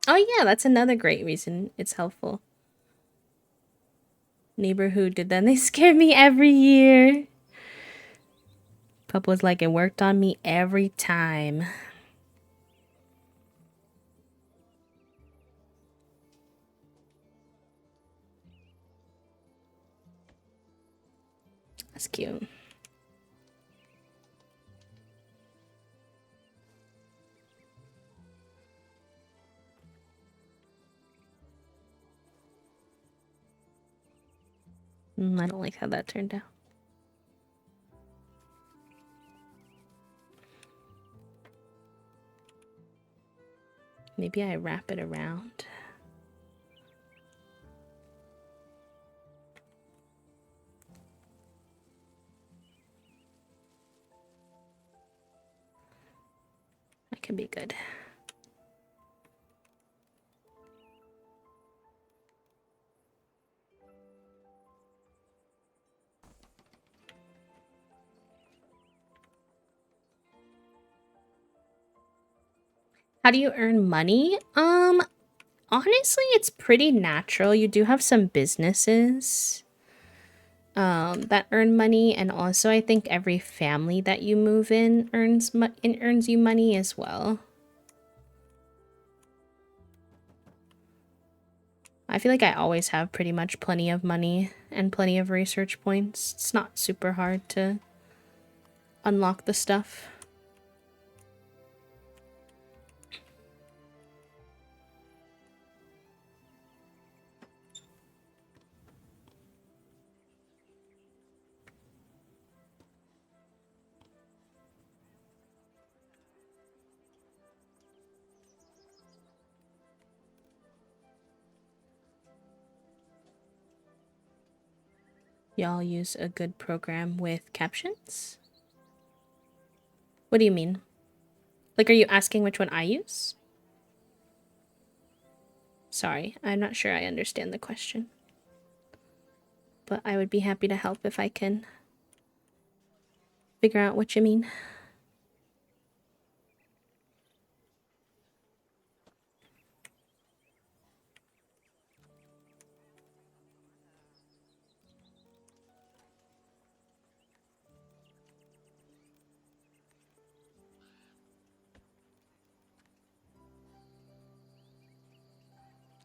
Oh, yeah, that's another great reason it's helpful. Neighbor who did that, and they scared me every year. Pup was like, it worked on me every time. That's cute. I don't like how that turned out. Maybe I wrap it around. That can be good. How do you earn money? Honestly, it's pretty natural. You do have some businesses that earn money, and also I think every family that you move in earns you money as well. I feel like I always have pretty much plenty of money and plenty of research points. It's not super hard to unlock the stuff. Y'all use a good program with captions? What do you mean? Like, are you asking which one I use? Sorry, I'm not sure I understand the question. But I would be happy to help if I can figure out what you mean.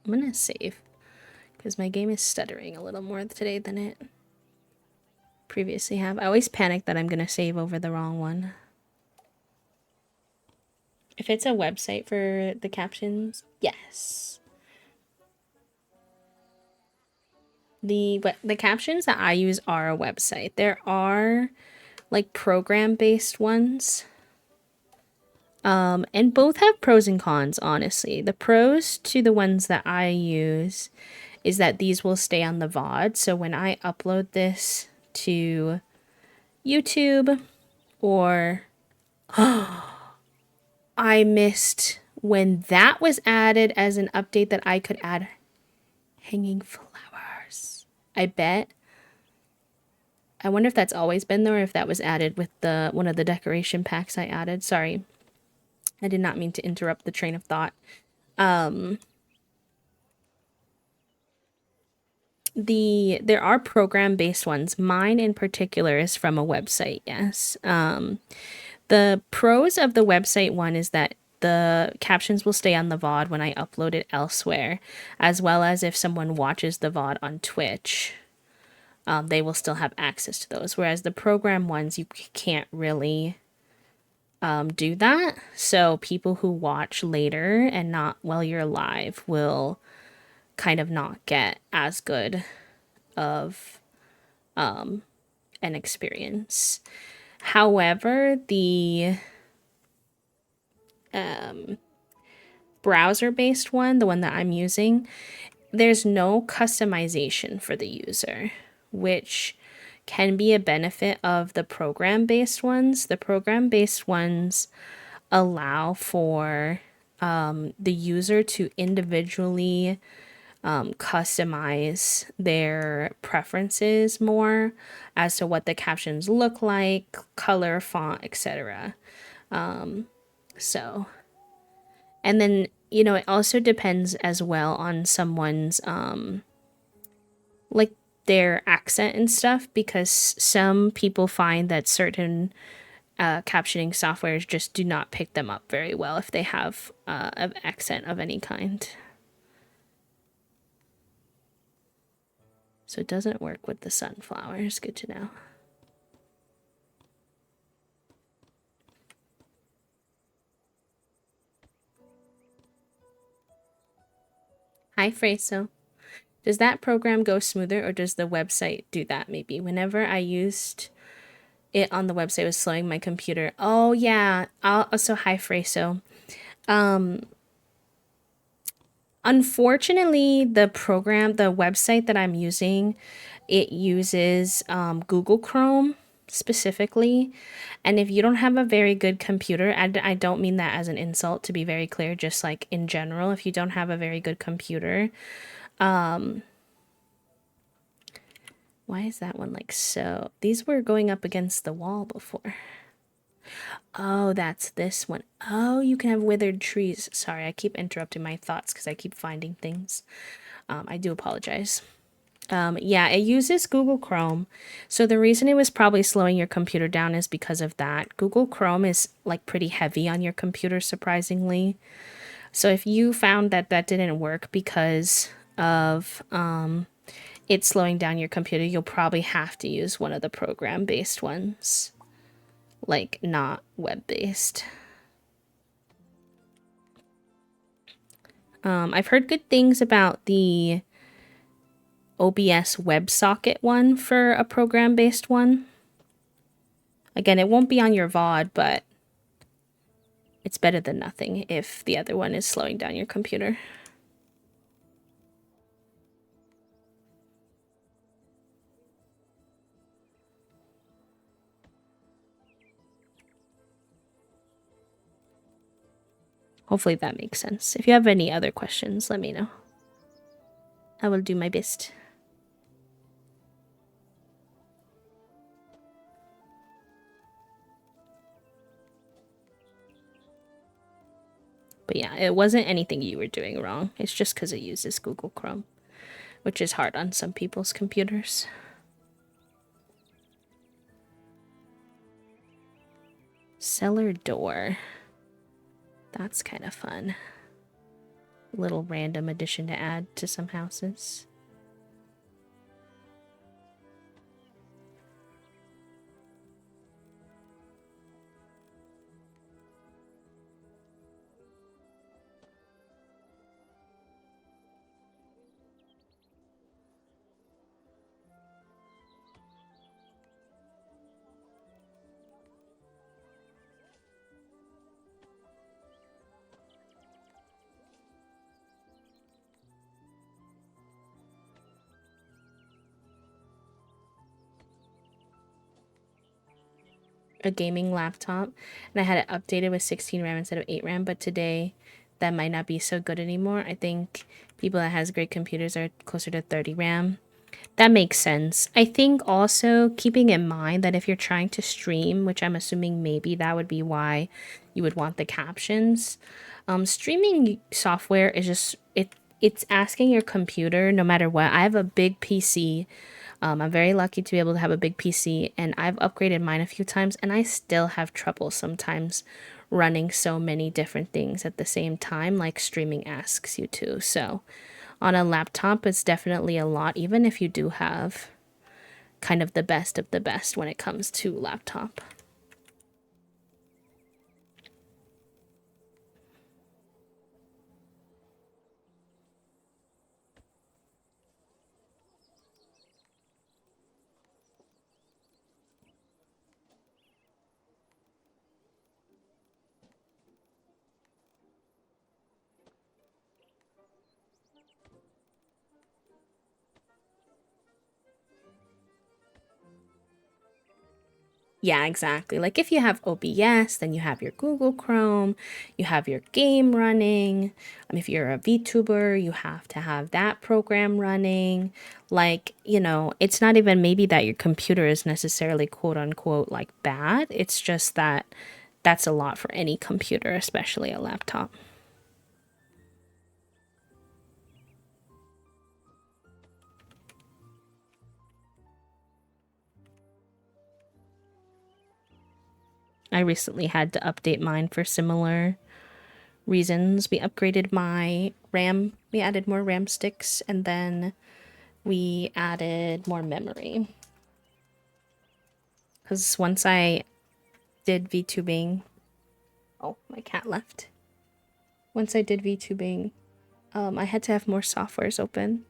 I'm gonna save because my game is stuttering a little more today than it previously have. I always panic that I'm gonna save over the wrong one. If it's a website for the captions, yes. The captions that I use are a website. There are like program-based ones. And both have pros and cons, honestly. The pros to the ones that I use is that these will stay on the VOD. So when I upload this to YouTube or I missed when that was added as an update that I could add hanging flowers. I bet. I wonder if that's always been there or if that was added with the one of the decoration packs I added. Sorry. I did not mean to interrupt the train of thought. there are program based ones. Mine in particular is from a website. Yes. The pros of the website one is that the captions will stay on the VOD when I upload it elsewhere, as well as if someone watches the VOD on Twitch, they will still have access to those. Whereas the program ones, you can't really do that. So people who watch later and not while you're live will kind of not get as good of an experience. However, the browser-based one, the one that I'm using, there's no customization for the user, which can be a benefit of the program-based ones. The program-based ones allow for the user to individually customize their preferences more as to what the captions look like, color, font, etc. So, and then, you know, it also depends as well on someone's like their accent and stuff, because some people find that certain captioning softwares just do not pick them up very well if they have an accent of any kind. So it doesn't work with the sunflowers. Good to know. Hi, Freso. Does that program go smoother, or does the website do that maybe? Whenever I used it on the website, it was slowing my computer. Oh, yeah. Also, hi, Freso. Unfortunately, the website that I'm using, it uses Google Chrome specifically. And if you don't have a very good computer, I don't mean that as an insult, to be very clear, just like in general, if you don't have a very good computer, why is that one like so? These were going up against the wall before. Oh, that's this one. Oh, you can have withered trees. Sorry, I keep interrupting my thoughts because I keep finding things. I do apologize. Yeah, it uses Google Chrome. So the reason it was probably slowing your computer down is because of that. Google Chrome is like pretty heavy on your computer, surprisingly. So if you found that that didn't work because of it slowing down your computer, you'll probably have to use one of the program-based ones, like not web-based. I've heard good things about the OBS WebSocket one for a program-based one. Again, it won't be on your VOD, but it's better than nothing if the other one is slowing down your computer. Hopefully that makes sense. If you have any other questions, let me know. I will do my best. But yeah, it wasn't anything you were doing wrong. It's just because it uses Google Chrome, which is hard on some people's computers. Cellar door. That's kind of fun. A little random addition to add to some houses. A gaming laptop, and I had it updated with 16 RAM instead of 8 RAM, but today that might not be so good anymore. I think people that has great computers are closer to 30 RAM. That makes sense. I think also keeping in mind that if you're trying to stream, which I'm assuming maybe that would be why you would want the captions, streaming software is just it's asking your computer no matter what. I have a big PC. I'm very lucky to be able to have a big PC, and I've upgraded mine a few times, and I still have trouble sometimes running so many different things at the same time, like streaming asks you to. So on a laptop, it's definitely a lot, even if you do have kind of the best of the best when it comes to laptop. Yeah, exactly. Like if you have OBS, then you have your Google Chrome, you have your game running. If you're a VTuber, you have to have that program running. Like, it's not even maybe that your computer is necessarily quote unquote like bad. It's just that that's a lot for any computer, especially a laptop. I recently had to update mine for similar reasons. We upgraded my RAM, we added more RAM sticks, and then we added more memory. Because once I did VTubing, oh, my cat left. Once I did VTubing, I had to have more softwares open.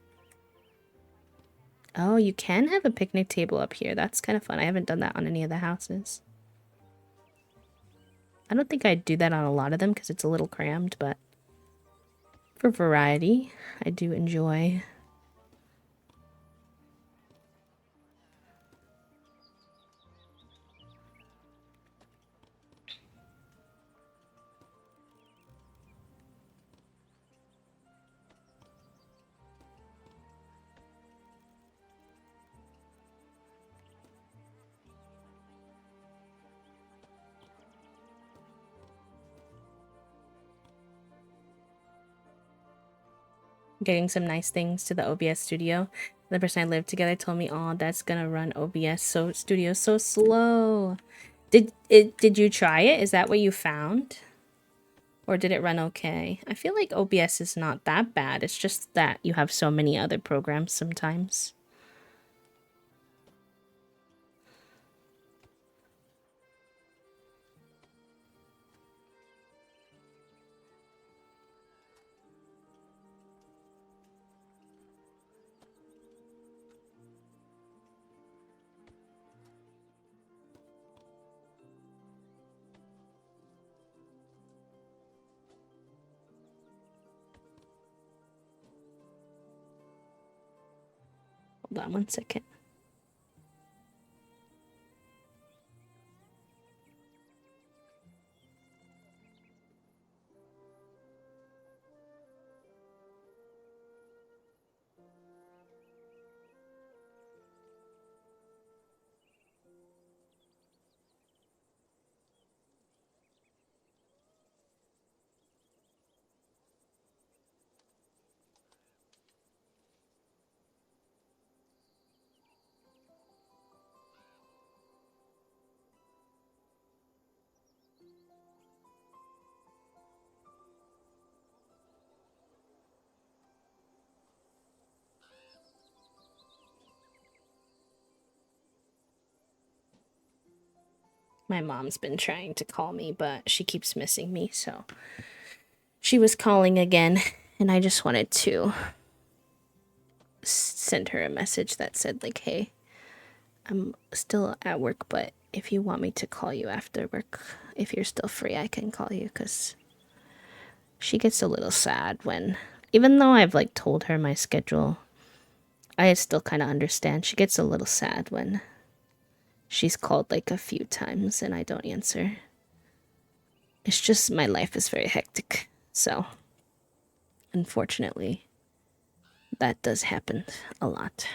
Oh, you can have a picnic table up here. That's kind of fun. I haven't done that on any of the houses. I don't think I'd do that on a lot of them because it's a little crammed, but for variety, I do enjoy. Getting some nice things to the OBS studio. The person I lived together told me, "Oh, that's gonna run OBS studio so slow." Did you try it? Is that what you found? Or did it run okay? I feel like OBS is not that bad. It's just that you have so many other programs sometimes. Hold on one second. My mom's been trying to call me, but she keeps missing me, so she was calling again, and I just wanted to send her a message that said like, "Hey, I'm still at work, but if you want me to call you after work, if you're still free, I can call you." Because she gets a little sad when, even though I've like told her my schedule, I still kind of understand. She gets a little sad when she's called like a few times and I don't answer. It's just my life is very hectic. So, unfortunately, that does happen a lot.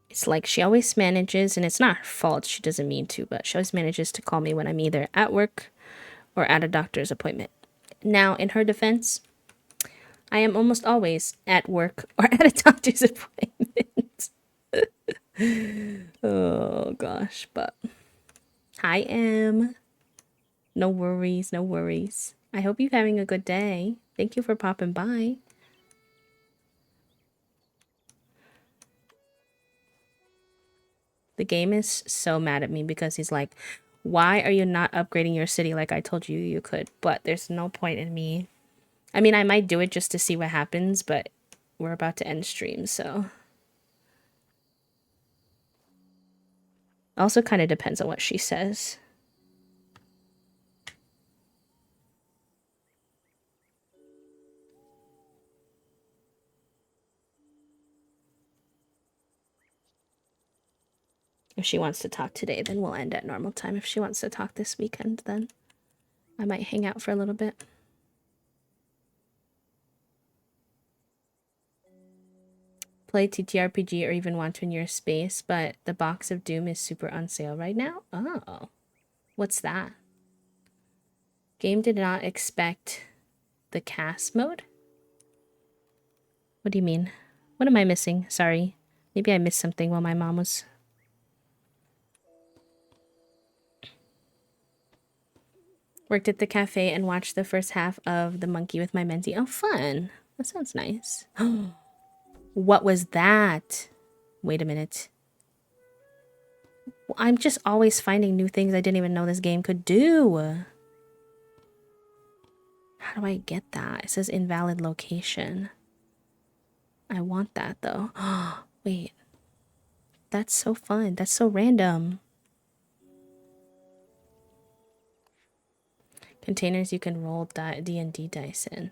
It's like she always manages, and it's not her fault, she doesn't mean to, but she always manages to call me when I'm either at work or at a doctor's appointment. Now, in her defense, I am almost always at work or at a doctor's appointment. Oh gosh, but hi, Em. No worries, no worries. I hope you're having a good day. Thank you for popping by. The game is so mad at me because he's like, why are you not upgrading your city like I told you you could? But there's no point in me. I mean, I might do it just to see what happens, but we're about to end stream, so. Also kind of depends on what she says. If she wants to talk today, then we'll end at normal time. If she wants to talk this weekend, then I might hang out for a little bit. Play TTRPG or even want to in your space, but the box of Doom is super on sale right now. Oh, what's that? Game did not expect the cast mode? What do you mean? What am I missing? Sorry. Maybe I missed something while my mom was... Worked at the cafe and watched the first half of The Monkey with my mentee. Oh, fun. That sounds nice. What was that? Wait a minute. Well, I'm just always finding new things I didn't even know this game could do. How do I get that? It says invalid location. I want that though. Wait. That's so fun. That's so random. Containers you can roll D&D dice in.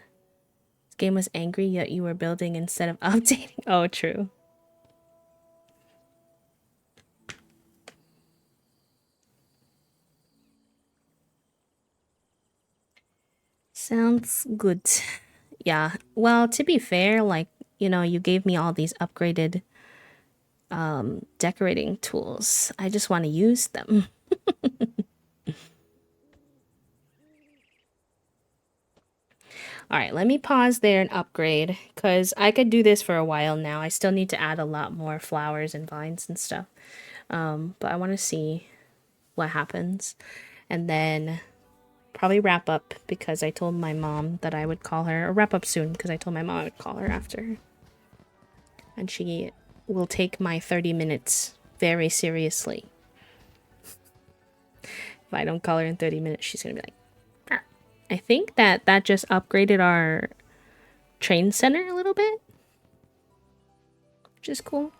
This game was angry, yet you were building instead of updating. Oh, true. Sounds good. Yeah. Well, to be fair, like, you know, you gave me all these upgraded decorating tools. I just want to use them. All right, let me pause there and upgrade because I could do this for a while now. I still need to add a lot more flowers and vines and stuff. But I want to see what happens. And then probably wrap up because I told my mom that I would call her, or wrap up soon because I told my mom I would call her after. And she will take my 30 minutes very seriously. If I don't call her in 30 minutes, she's going to be like, ah. I think that just upgraded our train center a little bit, which is cool.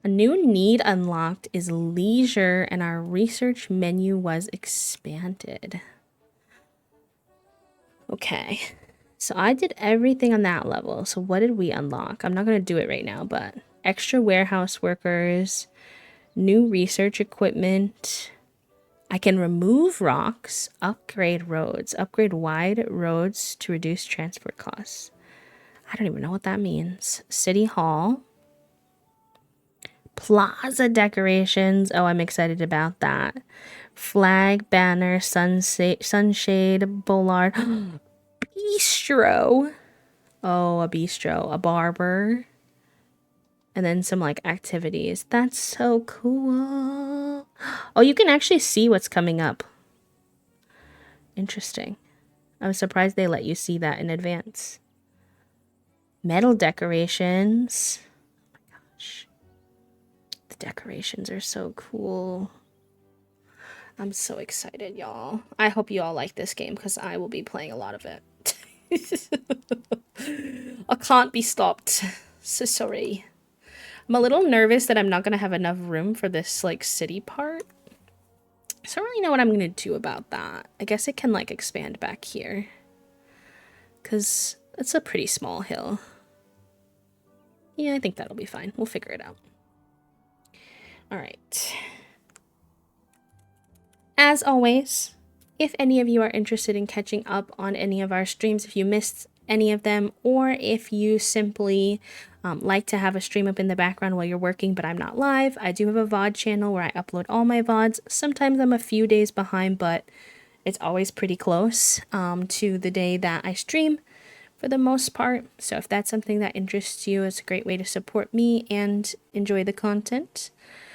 A new need unlocked is leisure, and our research menu was expanded. Okay, so I did everything on that level. So what did we unlock? I'm not going to do it right now, but extra warehouse workers, new research equipment. I can remove rocks, upgrade roads, upgrade wide roads to reduce transport costs. I don't even know what that means. City Hall. Plaza decorations. Oh, I'm excited about that. Flag, banner, sunshade, bollard. Bistro. Oh, a bistro. A barber. And then some like activities. That's so cool. Oh, you can actually see what's coming up. Interesting. I'm surprised they let you see that in advance. Metal decorations. Oh my gosh. The decorations are so cool. I'm so excited, y'all. I hope you all like this game because I will be playing a lot of it. I can't be stopped. So sorry. I'm a little nervous that I'm not going to have enough room for this, like, city part. I don't really know what I'm going to do about that. I guess it can, like, expand back here. Because it's a pretty small hill. Yeah, I think that'll be fine. We'll figure it out. Alright. As always, if any of you are interested in catching up on any of our streams, if you missed any of them, or if you simply like to have a stream up in the background while you're working but I'm not live, I do have a VOD channel where I upload all my VODs. Sometimes I'm a few days behind, but it's always pretty close to the day that I stream. for the most part. So if that's something that interests you, it's a great way to support me and enjoy the content.